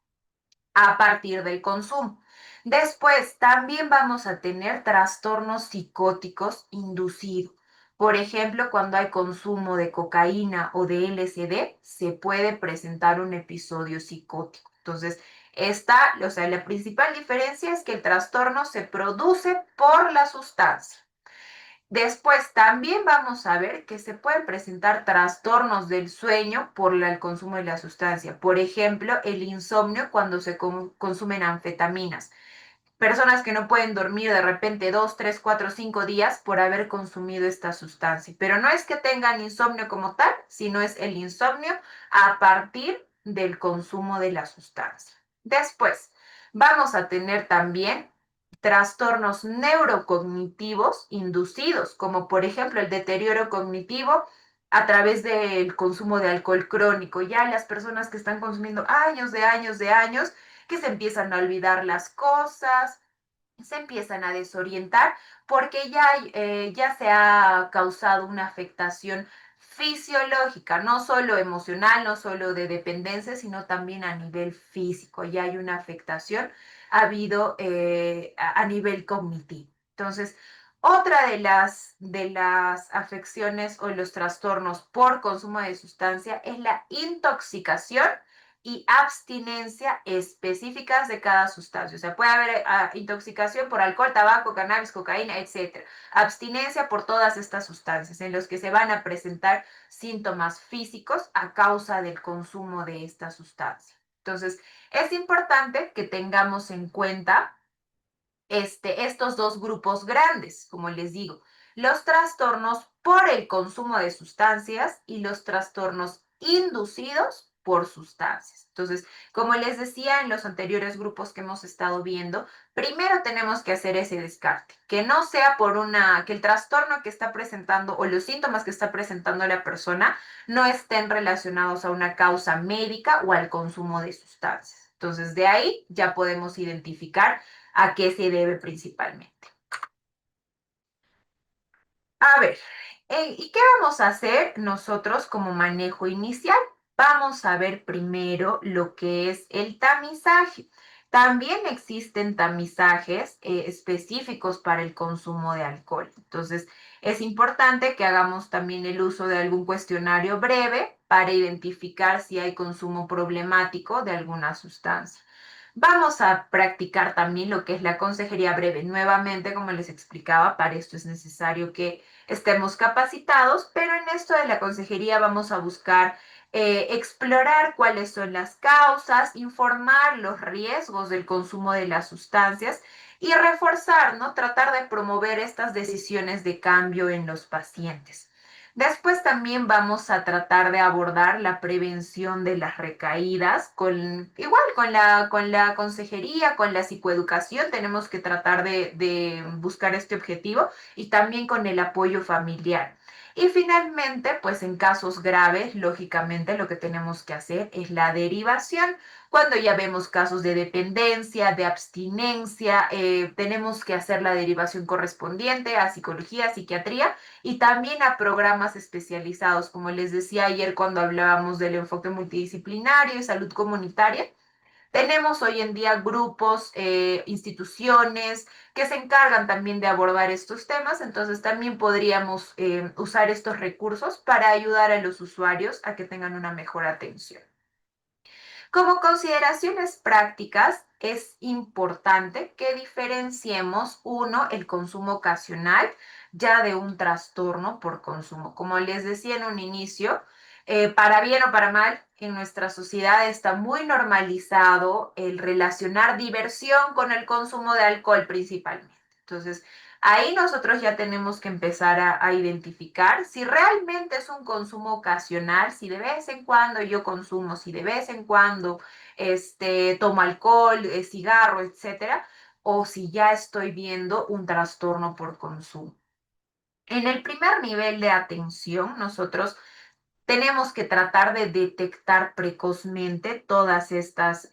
a partir del consumo. Después, también vamos a tener trastornos psicóticos inducidos. Por ejemplo, cuando hay consumo de cocaína o de LSD, se puede presentar un episodio psicótico. Entonces, la principal diferencia es que el trastorno se produce por la sustancia. Después también vamos a ver que se pueden presentar trastornos del sueño por el consumo de la sustancia. Por ejemplo, el insomnio cuando se consumen anfetaminas. Personas que no pueden dormir de repente 2, 3, 4, 5 días por haber consumido esta sustancia. Pero no es que tengan insomnio como tal, sino es el insomnio a partir del consumo de la sustancia. Después, vamos a tener también trastornos neurocognitivos inducidos, como por ejemplo el deterioro cognitivo a través del consumo de alcohol crónico. Ya las personas que están consumiendo años de años de años, que se empiezan a olvidar las cosas, se empiezan a desorientar porque ya se ha causado una afectación fisiológica, no solo emocional, no solo de dependencia, sino también a nivel físico. Ya hay una afectación, ha habido a nivel cognitivo. Entonces, otra de las afecciones o los trastornos por consumo de sustancia es la intoxicación y abstinencia específicas de cada sustancia. O sea, puede haber intoxicación por alcohol, tabaco, cannabis, cocaína, etc. Abstinencia por todas estas sustancias en los que se van a presentar síntomas físicos a causa del consumo de esta sustancia. Entonces, es importante que tengamos en cuenta estos dos grupos grandes, como les digo, los trastornos por el consumo de sustancias y los trastornos inducidos por sustancias. Entonces, como les decía en los anteriores grupos que hemos estado viendo, primero tenemos que hacer ese descarte, que no sea que el trastorno que está presentando o los síntomas que está presentando la persona no estén relacionados a una causa médica o al consumo de sustancias. Entonces, de ahí ya podemos identificar a qué se debe principalmente. A ver, ¿y qué vamos a hacer nosotros como manejo inicial? Vamos a ver primero lo que es el tamizaje. También existen tamizajes específicos para el consumo de alcohol. Entonces, es importante que hagamos también el uso de algún cuestionario breve para identificar si hay consumo problemático de alguna sustancia. Vamos a practicar también lo que es la consejería breve. Nuevamente, como les explicaba, para esto es necesario que estemos capacitados, pero en esto de la consejería vamos a buscar explorar cuáles son las causas, informar los riesgos del consumo de las sustancias y reforzar, ¿no? Tratar de promover estas decisiones de cambio en los pacientes. Después también vamos a tratar de abordar la prevención de las recaídas, igual con la consejería, con la psicoeducación, tenemos que tratar de buscar este objetivo y también con el apoyo familiar. Y finalmente, pues en casos graves, lógicamente lo que tenemos que hacer es la derivación. Cuando ya vemos casos de dependencia, de abstinencia, tenemos que hacer la derivación correspondiente a psicología, psiquiatría y también a programas especializados, como les decía ayer cuando hablábamos del enfoque multidisciplinario y salud comunitaria. Tenemos hoy en día grupos, instituciones que se encargan también de abordar estos temas, entonces también podríamos usar estos recursos para ayudar a los usuarios a que tengan una mejor atención. Como consideraciones prácticas, es importante que diferenciemos, uno, el consumo ocasional ya de un trastorno por consumo. Como les decía en un inicio, para bien o para mal, en nuestra sociedad está muy normalizado el relacionar diversión con el consumo de alcohol principalmente. Entonces, ahí nosotros ya tenemos que empezar a identificar si realmente es un consumo ocasional, si de vez en cuando yo consumo, si de vez en cuando tomo alcohol, cigarro, etcétera, o si ya estoy viendo un trastorno por consumo. En el primer nivel de atención, nosotros tenemos que tratar de detectar precozmente todas estas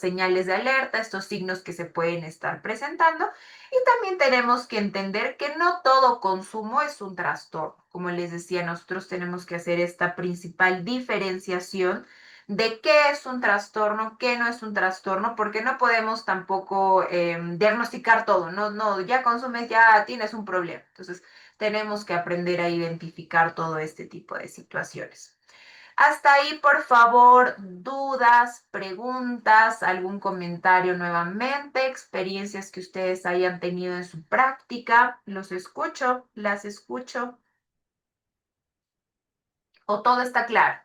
señales de alerta, estos signos que se pueden estar presentando y también tenemos que entender que no todo consumo es un trastorno. Como les decía, nosotros tenemos que hacer esta principal diferenciación de qué es un trastorno, qué no es un trastorno, porque no podemos tampoco diagnosticar todo, no, no, ya consumes, ya tienes un problema. Entonces, tenemos que aprender a identificar todo este tipo de situaciones. Hasta ahí, por favor, dudas, preguntas, algún comentario nuevamente, experiencias que ustedes hayan tenido en su práctica. Los escucho, las escucho. ¿O todo está claro?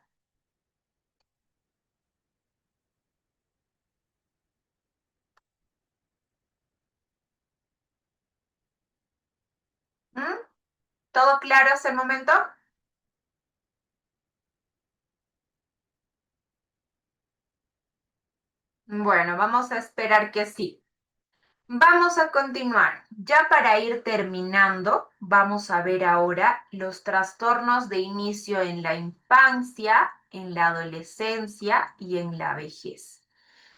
¿Mm? ¿Todo claro hasta el momento? Bueno, vamos a esperar que sí. Vamos a continuar. Ya para ir terminando, vamos a ver ahora los trastornos de inicio en la infancia, en la adolescencia y en la vejez.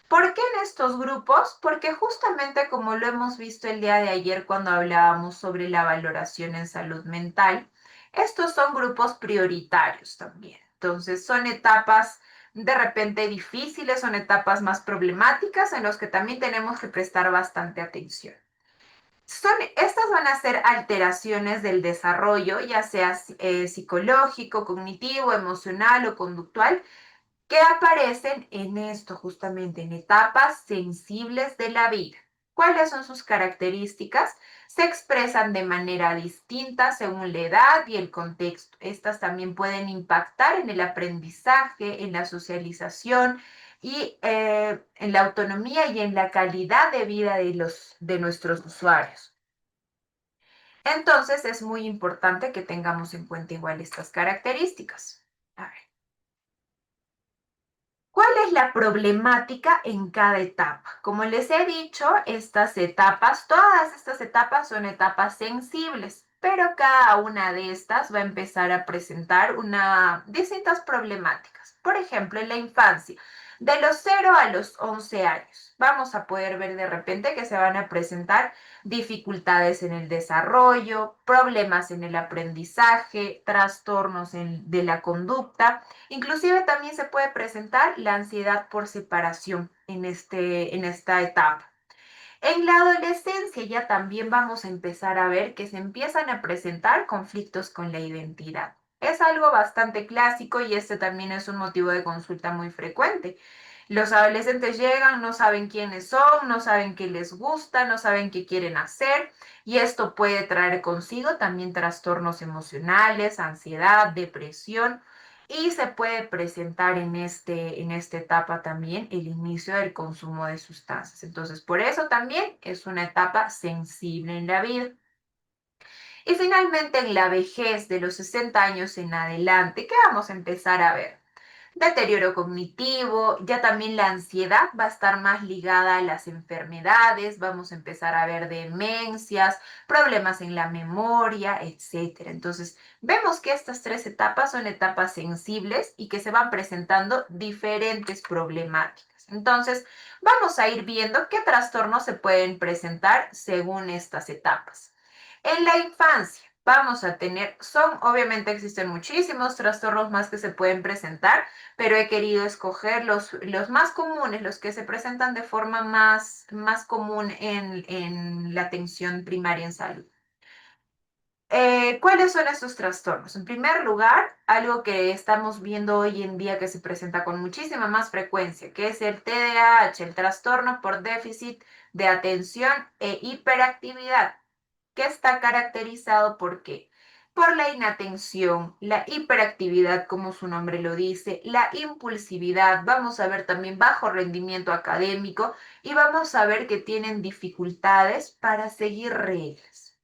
¿Por qué en estos grupos? Porque justamente como lo hemos visto el día de ayer cuando hablábamos sobre la valoración en salud mental, estos son grupos prioritarios también. Entonces son etapas de repente difíciles, son etapas más problemáticas en las que también tenemos que prestar bastante atención. Estas van a ser alteraciones del desarrollo, ya sea psicológico, cognitivo, emocional o conductual, que aparecen en esto justamente, en etapas sensibles de la vida. ¿Cuáles son sus características? Se expresan de manera distinta según la edad y el contexto. Estas también pueden impactar en el aprendizaje, en la socialización y en la autonomía y en la calidad de vida de nuestros usuarios. Entonces es muy importante que tengamos en cuenta igual estas características. A ver. ¿Cuál es la problemática en cada etapa? Como les he dicho, todas estas etapas son etapas sensibles, pero cada una de estas va a empezar a presentar distintas problemáticas. Por ejemplo, en la infancia, de los 0 a los 11 años, vamos a poder ver de repente que se van a presentar dificultades en el desarrollo, problemas en el aprendizaje, trastornos de la conducta. Inclusive también se puede presentar la ansiedad por separación en esta etapa. En la adolescencia ya también vamos a empezar a ver que se empiezan a presentar conflictos con la identidad. Es algo bastante clásico y este también es un motivo de consulta muy frecuente. Los adolescentes llegan, no saben quiénes son, no saben qué les gusta, no saben qué quieren hacer y esto puede traer consigo también trastornos emocionales, ansiedad, depresión y se puede presentar en esta etapa también el inicio del consumo de sustancias. Entonces, por eso también es una etapa sensible en la vida. Y finalmente, en la vejez de los 60 años en adelante, ¿qué vamos a empezar a ver? Deterioro cognitivo, ya también la ansiedad va a estar más ligada a las enfermedades, vamos a empezar a ver demencias, problemas en la memoria, etcétera. Entonces, vemos que estas tres etapas son etapas sensibles y que se van presentando diferentes problemáticas. Entonces, vamos a ir viendo qué trastornos se pueden presentar según estas etapas. En la infancia vamos a tener, obviamente existen muchísimos trastornos más que se pueden presentar, pero he querido escoger los más comunes, los que se presentan de forma más común en la atención primaria en salud. ¿Cuáles son estos trastornos? En primer lugar, algo que estamos viendo hoy en día que se presenta con muchísima más frecuencia, que es el TDAH, el trastorno por déficit de atención e hiperactividad, que está caracterizado ¿por qué? Por la inatención, la hiperactividad, como su nombre lo dice, la impulsividad, vamos a ver también bajo rendimiento académico y vamos a ver que tienen dificultades para seguir reglas.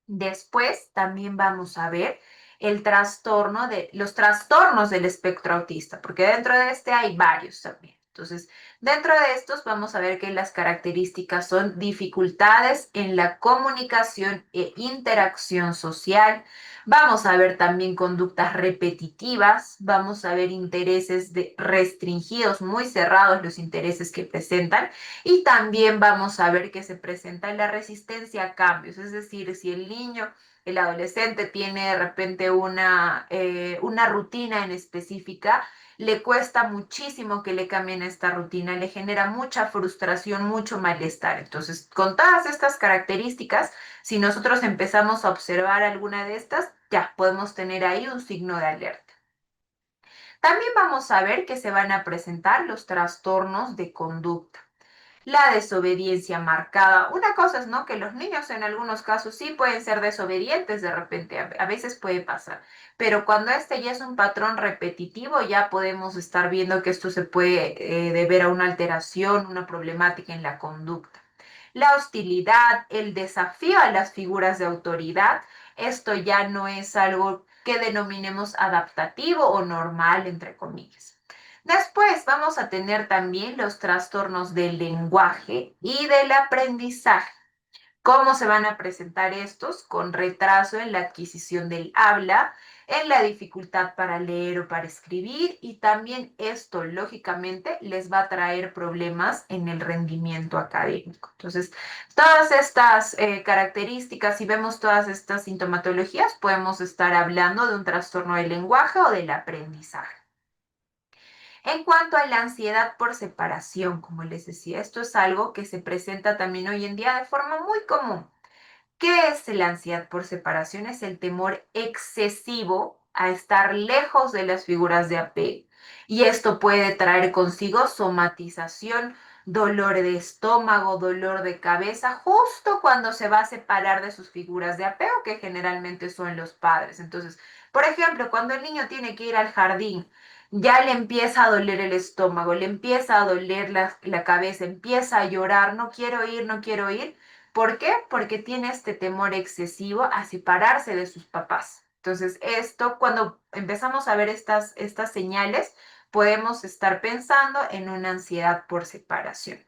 Después también vamos a ver los trastornos del espectro autista, porque dentro de este hay varios también. Entonces, dentro de estos vamos a ver que las características son dificultades en la comunicación e interacción social. Vamos a ver también conductas repetitivas, vamos a ver intereses restringidos, muy cerrados los intereses que presentan y también vamos a ver que se presenta la resistencia a cambios, es decir, si el niño, el adolescente tiene de repente una rutina en específica, le cuesta muchísimo que le cambien esta rutina, le genera mucha frustración, mucho malestar. Entonces, con todas estas características, si nosotros empezamos a observar alguna de estas, ya podemos tener ahí un signo de alerta. También vamos a ver que se van a presentar los trastornos de conducta. La desobediencia marcada. Una cosa es, ¿no? Que los niños en algunos casos sí pueden ser desobedientes de repente, a veces puede pasar, pero cuando este ya es un patrón repetitivo, ya podemos estar viendo que esto se puede deber a una alteración, una problemática en la conducta. La hostilidad, el desafío a las figuras de autoridad, esto ya no es algo que denominemos adaptativo o normal, entre comillas. Después vamos a tener también los trastornos del lenguaje y del aprendizaje. ¿Cómo se van a presentar estos? Con retraso en la adquisición del habla, en la dificultad para leer o para escribir y también esto lógicamente les va a traer problemas en el rendimiento académico. Entonces, todas estas características, si vemos todas estas sintomatologías, podemos estar hablando de un trastorno del lenguaje o del aprendizaje. En cuanto a la ansiedad por separación, como les decía, esto es algo que se presenta también hoy en día de forma muy común. ¿Qué es la ansiedad por separación? Es el temor excesivo a estar lejos de las figuras de apego. Y esto puede traer consigo somatización, dolor de estómago, dolor de cabeza, justo cuando se va a separar de sus figuras de apego, que generalmente son los padres. Entonces, por ejemplo, cuando el niño tiene que ir al jardín, ya le empieza a doler el estómago, le empieza a doler la cabeza, empieza a llorar, no quiero ir, no quiero ir. ¿Por qué? Porque tiene este temor excesivo a separarse de sus papás. Entonces, esto, cuando empezamos a ver estas señales, podemos estar pensando en una ansiedad por separación.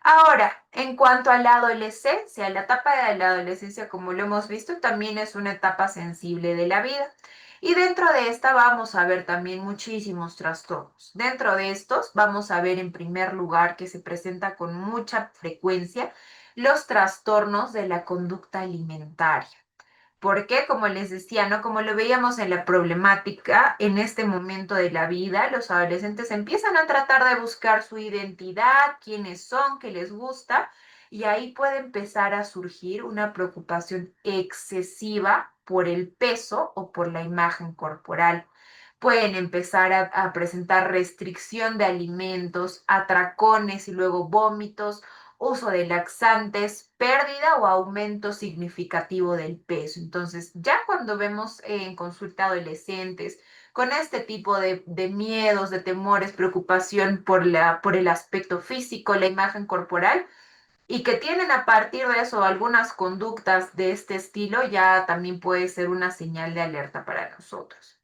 Ahora, en cuanto a la adolescencia, la etapa de la adolescencia, como lo hemos visto, también es una etapa sensible de la vida. Y dentro de esta vamos a ver también muchísimos trastornos. Dentro de estos vamos a ver en primer lugar que se presenta con mucha frecuencia los trastornos de la conducta alimentaria. Porque, como les decía, ¿no? Como lo veíamos en la problemática, en este momento de la vida, los adolescentes empiezan a tratar de buscar su identidad, quiénes son, qué les gusta, y ahí puede empezar a surgir una preocupación excesiva por el peso o por la imagen corporal. Pueden empezar a presentar restricción de alimentos, atracones y luego vómitos, uso de laxantes, pérdida o aumento significativo del peso. Entonces, ya cuando vemos en consulta adolescentes con este tipo de miedos, de temores, preocupación por el aspecto físico, la imagen corporal, y que tienen a partir de eso algunas conductas de este estilo, ya también puede ser una señal de alerta para nosotros.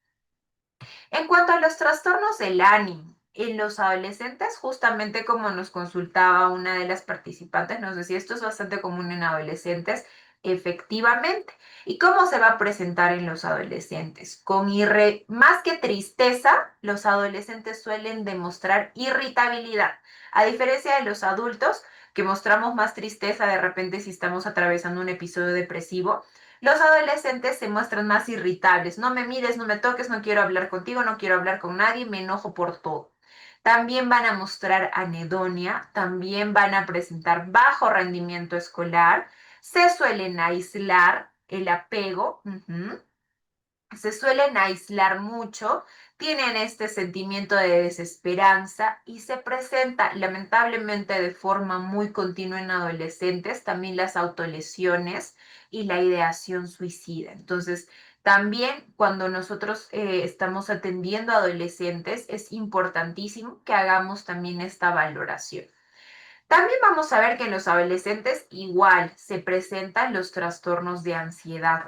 En cuanto a los trastornos del ánimo, en los adolescentes, justamente como nos consultaba una de las participantes, nos decía, esto es bastante común en adolescentes, efectivamente. ¿Y cómo se va a presentar en los adolescentes? Más que tristeza, los adolescentes suelen demostrar irritabilidad, a diferencia de los adultos, que mostramos más tristeza de repente si estamos atravesando un episodio depresivo. Los adolescentes se muestran más irritables. No me mires, no me toques, no quiero hablar contigo, no quiero hablar con nadie, me enojo por todo. También van a mostrar anedonia, también van a presentar bajo rendimiento escolar, se suelen aislar el apego, se suelen aislar mucho, tienen este sentimiento de desesperanza y se presenta lamentablemente de forma muy continua en adolescentes también las autolesiones y la ideación suicida. Entonces, también cuando nosotros estamos atendiendo a adolescentes es importantísimo que hagamos también esta valoración. También vamos a ver que en los adolescentes igual se presentan los trastornos de ansiedad.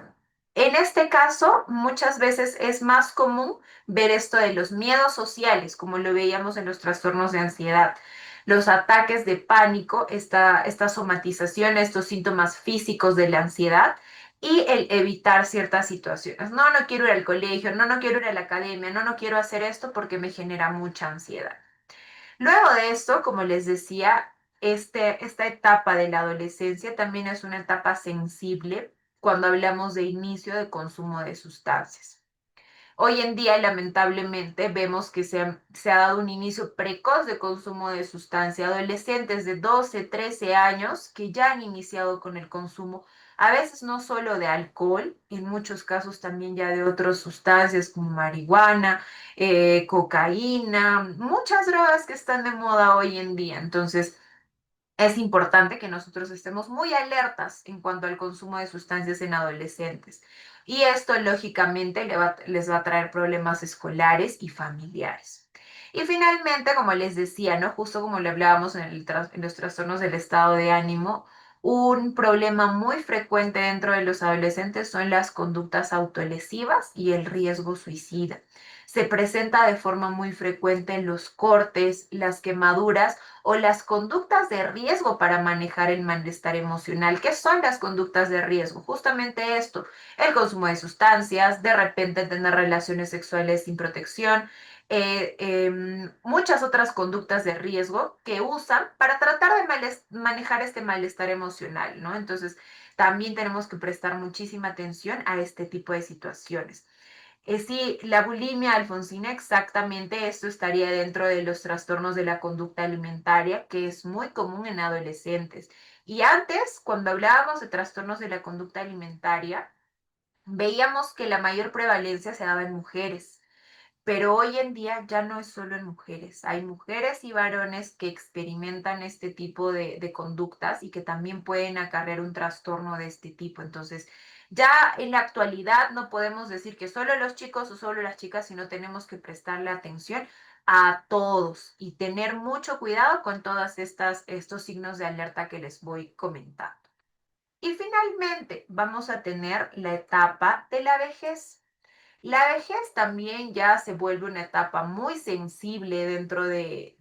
En este caso, muchas veces es más común ver esto de los miedos sociales, como lo veíamos en los trastornos de ansiedad, los ataques de pánico, esta somatización, estos síntomas físicos de la ansiedad y el evitar ciertas situaciones. No, no quiero ir al colegio, no, no quiero ir a la academia, no, no quiero hacer esto porque me genera mucha ansiedad. Luego de esto, como les decía, esta etapa de la adolescencia también es una etapa sensible cuando hablamos de inicio de consumo de sustancias. Hoy en día, lamentablemente, vemos que se ha dado un inicio precoz de consumo de sustancia. Adolescentes de 12, 13 años que ya han iniciado con el consumo, a veces no solo de alcohol, en muchos casos también ya de otras sustancias como marihuana, cocaína, muchas drogas que están de moda hoy en día. Entonces, es importante que nosotros estemos muy alertas en cuanto al consumo de sustancias en adolescentes. Y esto, lógicamente, les va a traer problemas escolares y familiares. Y finalmente, como les decía, ¿no? Justo como le hablábamos en los trastornos del estado de ánimo, un problema muy frecuente dentro de los adolescentes son las conductas autolesivas y el riesgo suicida. Se presenta de forma muy frecuente en los cortes, las quemaduras o las conductas de riesgo para manejar el malestar emocional. ¿Qué son las conductas de riesgo? Justamente esto, el consumo de sustancias, de repente tener relaciones sexuales sin protección, muchas otras conductas de riesgo que usan para tratar de manejar este malestar emocional, ¿no? Entonces, también tenemos que prestar muchísima atención a este tipo de situaciones. Sí, la bulimia, Alfonsina, exactamente esto estaría dentro de los trastornos de la conducta alimentaria, que es muy común en adolescentes. Y antes, cuando hablábamos de trastornos de la conducta alimentaria, veíamos que la mayor prevalencia se daba en mujeres. Pero hoy en día ya no es solo en mujeres, hay mujeres y varones que experimentan este tipo de conductas y que también pueden acarrear un trastorno de este tipo. Entonces, ya en la actualidad no podemos decir que solo los chicos o solo las chicas, sino tenemos que prestarle atención a todos y tener mucho cuidado con todas estos signos de alerta que les voy comentando. Y finalmente, vamos a tener la etapa de la vejez. La vejez también ya se vuelve una etapa muy sensible dentro de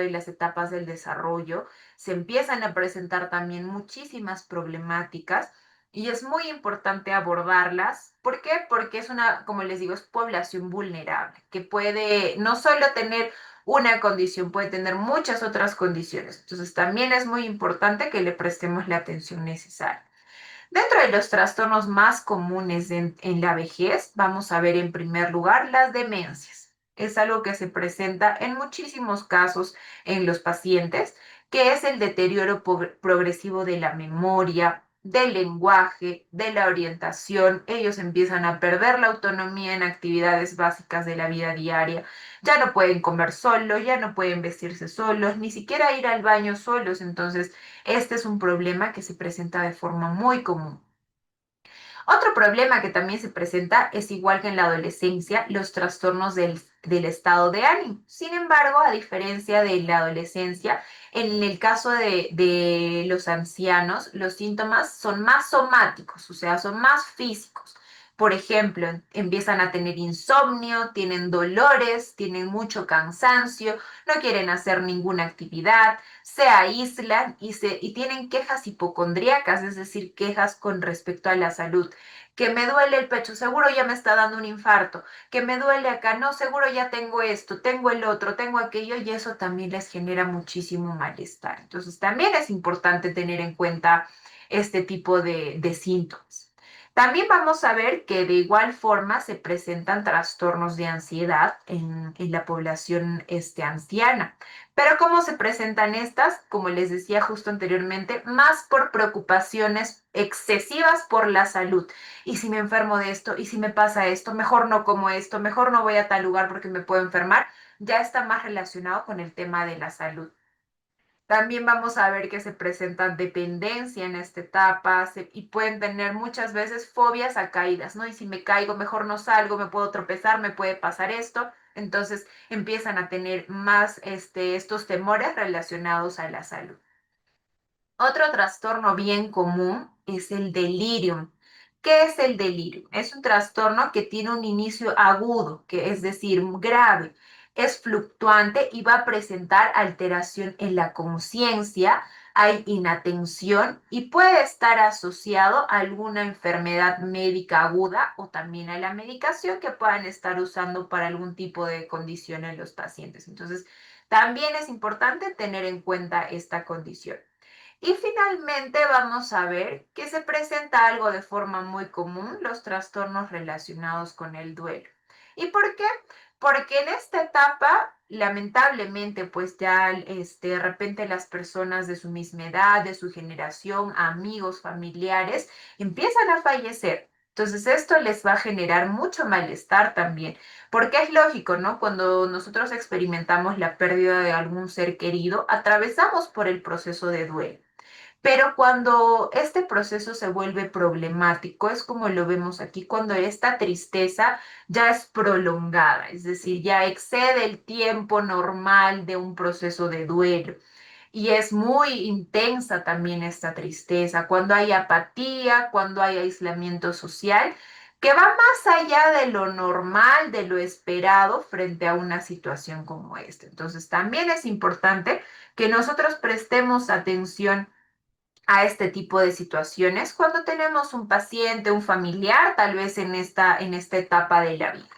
las etapas del desarrollo. Se empiezan a presentar también muchísimas problemáticas y es muy importante abordarlas. ¿Por qué? Porque es una, como les digo, es población vulnerable, que puede no solo tener una condición, puede tener muchas otras condiciones. Entonces también es muy importante que le prestemos la atención necesaria. Dentro de los trastornos más comunes en la vejez, vamos a ver en primer lugar las demencias. Es algo que se presenta en muchísimos casos en los pacientes que es el deterioro progresivo de la memoria, del lenguaje, de la orientación. Ellos empiezan a perder la autonomía en actividades básicas de la vida diaria. Ya no pueden comer solos, ya no pueden vestirse solos, ni siquiera ir al baño solos. Entonces, este es un problema que se presenta de forma muy común. Otro problema que también se presenta es igual que en la adolescencia, los trastornos del estado de ánimo. Sin embargo, a diferencia de la adolescencia, en el caso de los ancianos, los síntomas son más somáticos, o sea, son más físicos. Por ejemplo, empiezan a tener insomnio, tienen dolores, tienen mucho cansancio, no quieren hacer ninguna actividad, se aíslan y tienen quejas hipocondríacas, es decir, quejas con respecto a la salud. Que me duele el pecho, seguro ya me está dando un infarto, que me duele acá, no, seguro ya tengo esto, tengo el otro, tengo aquello, y eso también les genera muchísimo malestar. Entonces, también es importante tener en cuenta este tipo de síntomas. También vamos a ver que de igual forma se presentan trastornos de ansiedad en la población anciana. Pero ¿cómo se presentan estas? Como les decía justo anteriormente, más por preocupaciones excesivas por la salud. ¿Y si me enfermo de esto? ¿Y si me pasa esto? Mejor no como esto, mejor no voy a tal lugar porque me puedo enfermar. Ya está más relacionado con el tema de la salud. También vamos a ver que se presenta dependencia en esta etapa y pueden tener muchas veces fobias a caídas, ¿no? Y si me caigo, mejor no salgo, me puedo tropezar, me puede pasar esto. Entonces empiezan a tener más estos temores relacionados a la salud. Otro trastorno bien común es el delirium. ¿Qué es el delirium? Es un trastorno que tiene un inicio agudo, que es decir, grave. Es fluctuante y va a presentar alteración en la conciencia, hay inatención y puede estar asociado a alguna enfermedad médica aguda o también a la medicación que puedan estar usando para algún tipo de condición en los pacientes. Entonces, también es importante tener en cuenta esta condición. Y finalmente vamos a ver que se presenta algo de forma muy común, los trastornos relacionados con el duelo. ¿Y por qué? Porque en esta etapa, lamentablemente, pues ya de repente las personas de su misma edad, de su generación, amigos, familiares, empiezan a fallecer. Entonces esto les va a generar mucho malestar también, porque es lógico, ¿no? Cuando nosotros experimentamos la pérdida de algún ser querido, atravesamos por el proceso de duelo. Pero cuando este proceso se vuelve problemático, es como lo vemos aquí, cuando esta tristeza ya es prolongada, es decir, ya excede el tiempo normal de un proceso de duelo. Y es muy intensa también esta tristeza, cuando hay apatía, cuando hay aislamiento social, que va más allá de lo normal, de lo esperado frente a una situación como esta. Entonces, también es importante que nosotros prestemos atención a este tipo de situaciones cuando tenemos un paciente, un familiar, tal vez en esta etapa de la vida.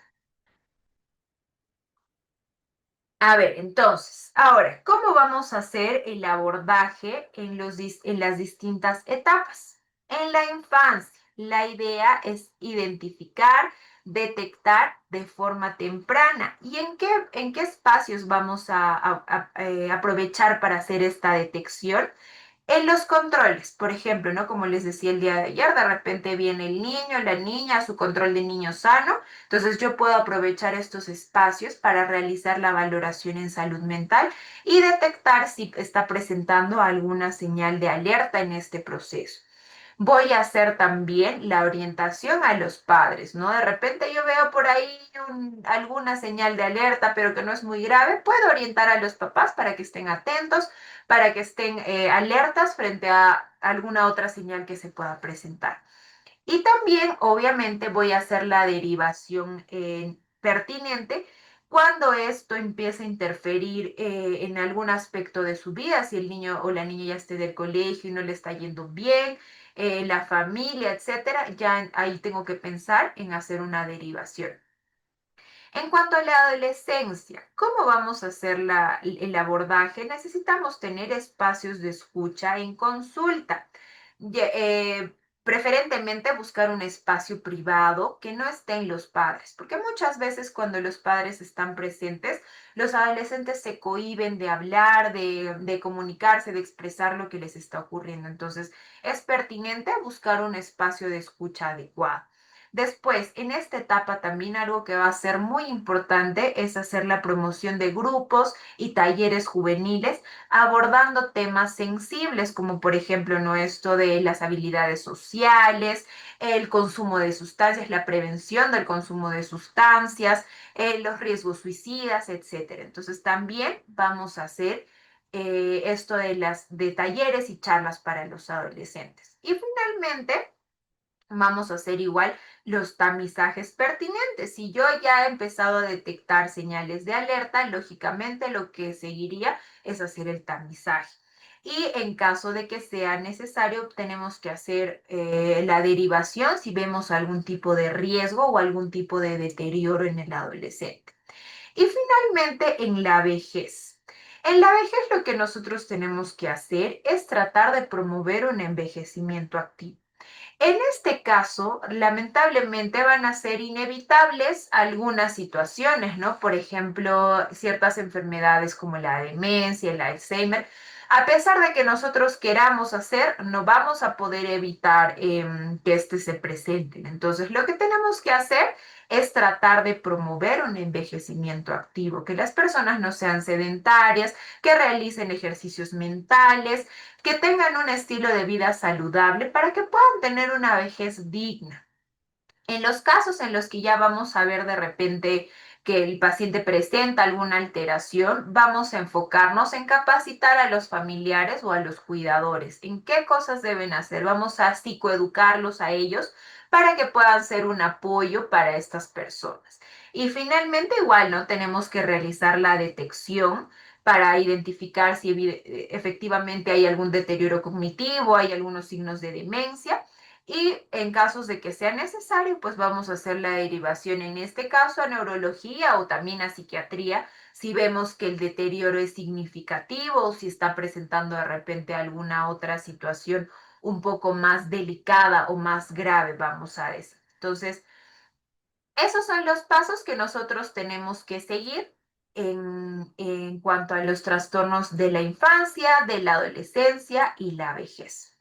A ver, entonces, ahora, ¿cómo vamos a hacer el abordaje en las distintas etapas? En la infancia, la idea es identificar, detectar de forma temprana. ¿Y en qué espacios vamos a aprovechar para hacer esta detección? En los controles, por ejemplo, ¿no? Como les decía el día de ayer, de repente viene el niño, la niña, su control de niño sano. Entonces yo puedo aprovechar estos espacios para realizar la valoración en salud mental y detectar si está presentando alguna señal de alerta en este proceso. Voy a hacer también la orientación a los padres, ¿no? De repente yo veo por ahí alguna señal de alerta, pero que no es muy grave. Puedo orientar a los papás para que estén atentos, para que estén alertas frente a alguna otra señal que se pueda presentar. Y también, obviamente, voy a hacer la derivación pertinente cuando esto empieza a interferir en algún aspecto de su vida, si el niño o la niña ya esté del colegio y no le está yendo bien, la familia, etcétera, ya ahí tengo que pensar en hacer una derivación. En cuanto a la adolescencia, ¿cómo vamos a hacer el abordaje? Necesitamos tener espacios de escucha en consulta. Preferentemente buscar un espacio privado que no estén los padres, porque muchas veces cuando los padres están presentes, los adolescentes se cohíben de hablar, de comunicarse, de expresar lo que les está ocurriendo. Entonces, es pertinente buscar un espacio de escucha adecuado. Después, en esta etapa también algo que va a ser muy importante es hacer la promoción de grupos y talleres juveniles abordando temas sensibles, como por ejemplo, ¿no? Esto de las habilidades sociales, el consumo de sustancias, la prevención del consumo de sustancias, los riesgos suicidas, etcétera. Entonces también vamos a hacer esto de talleres y charlas para los adolescentes. Y finalmente, vamos a hacer igual los tamizajes pertinentes. Si yo ya he empezado a detectar señales de alerta, lógicamente lo que seguiría es hacer el tamizaje. Y en caso de que sea necesario, tenemos que hacer la derivación si vemos algún tipo de riesgo o algún tipo de deterioro en el adolescente. Y finalmente, en la vejez. En la vejez lo que nosotros tenemos que hacer es tratar de promover un envejecimiento activo. En este caso, lamentablemente van a ser inevitables algunas situaciones, ¿no? Por ejemplo, ciertas enfermedades como la demencia, el Alzheimer. A pesar de que nosotros queramos hacer, no vamos a poder evitar que este se presenten. Entonces, lo que tenemos que hacer es tratar de promover un envejecimiento activo, que las personas no sean sedentarias, que realicen ejercicios mentales, que tengan un estilo de vida saludable para que puedan tener una vejez digna. En los casos en los que ya vamos a ver de repente que el paciente presenta alguna alteración, vamos a enfocarnos en capacitar a los familiares o a los cuidadores, en qué cosas deben hacer. Vamos a psicoeducarlos a ellos para que puedan ser un apoyo para estas personas. Y finalmente, igual, ¿no? Tenemos que realizar la detección para identificar si efectivamente hay algún deterioro cognitivo, hay algunos signos de demencia y en casos de que sea necesario, pues vamos a hacer la derivación, en este caso a neurología o también a psiquiatría, si vemos que el deterioro es significativo o si está presentando de repente alguna otra situación un poco más delicada o más grave, vamos a decir. Entonces, esos son los pasos que nosotros tenemos que seguir en cuanto a los trastornos de la infancia, de la adolescencia y la vejez.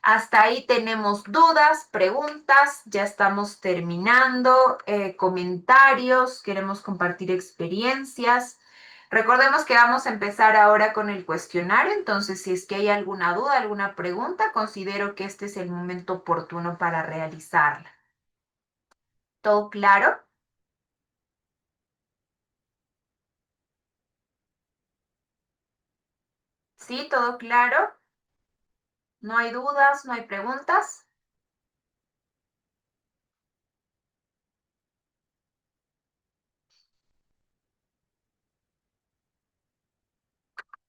Hasta ahí tenemos dudas, preguntas, ya estamos terminando, comentarios, queremos compartir experiencias. Recordemos que vamos a empezar ahora con el cuestionario, entonces si es que hay alguna duda, alguna pregunta, considero que este es el momento oportuno para realizarla. ¿Todo claro? ¿Sí? ¿Todo claro? ¿No hay dudas? ¿No hay preguntas?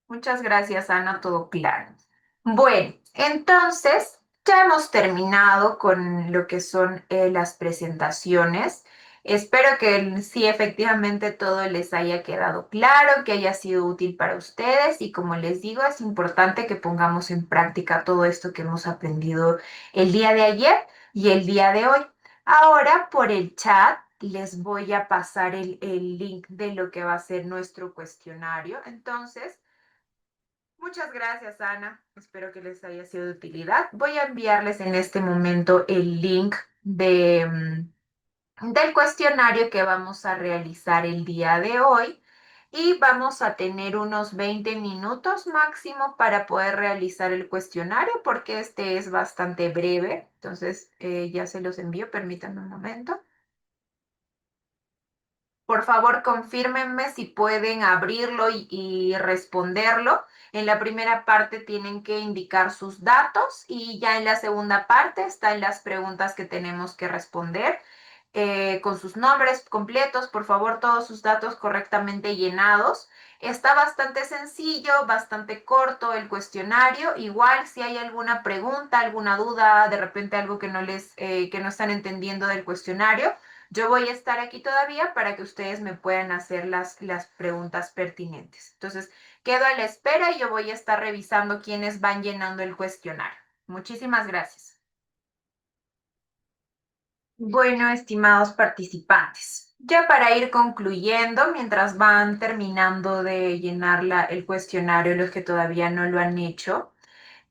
Muchas gracias, Ana, todo claro. Bueno, entonces ya hemos terminado con lo que son las presentaciones. Espero que sí, efectivamente todo les haya quedado claro, que haya sido útil para ustedes y como les digo, es importante que pongamos en práctica todo esto que hemos aprendido el día de ayer y el día de hoy. Ahora por el chat les voy a pasar el link de lo que va a ser nuestro cuestionario. Entonces, muchas gracias, Ana. Espero que les haya sido de utilidad. Voy a enviarles en este momento el link del cuestionario que vamos a realizar el día de hoy y vamos a tener unos 20 minutos máximo para poder realizar el cuestionario porque este es bastante breve. Entonces, ya se los envío. Permítanme un momento. Por favor, confírmenme si pueden abrirlo y responderlo. En la primera parte tienen que indicar sus datos y ya en la segunda parte están las preguntas que tenemos que responder con sus nombres completos, por favor, todos sus datos correctamente llenados. Está bastante sencillo, bastante corto el cuestionario. Igual si hay alguna pregunta, alguna duda, de repente algo que no están entendiendo del cuestionario, yo voy a estar aquí todavía para que ustedes me puedan hacer las preguntas pertinentes. Entonces, quedo a la espera y yo voy a estar revisando quiénes van llenando el cuestionario. Muchísimas gracias. Bueno, estimados participantes, ya para ir concluyendo, mientras van terminando de llenar el cuestionario, los que todavía no lo han hecho,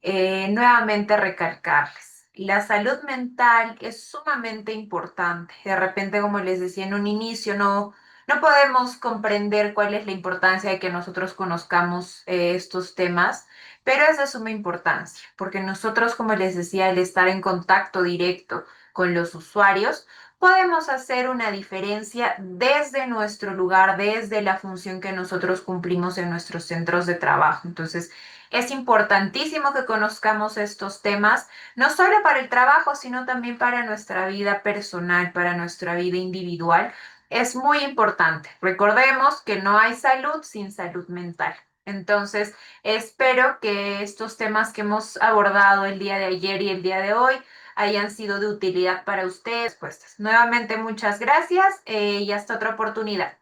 nuevamente recalcarles, la salud mental es sumamente importante. De repente, como les decía en un inicio, no podemos comprender cuál es la importancia de que nosotros conozcamos estos temas, pero es de suma importancia, porque nosotros, como les decía, al estar en contacto directo con los usuarios, podemos hacer una diferencia desde nuestro lugar, desde la función que nosotros cumplimos en nuestros centros de trabajo. Entonces, es importantísimo que conozcamos estos temas, no solo para el trabajo, sino también para nuestra vida personal, para nuestra vida individual. Es muy importante. Recordemos que no hay salud sin salud mental. Entonces, espero que estos temas que hemos abordado el día de ayer y el día de hoy hayan sido de utilidad para ustedes. Pues, nuevamente, muchas gracias y hasta otra oportunidad.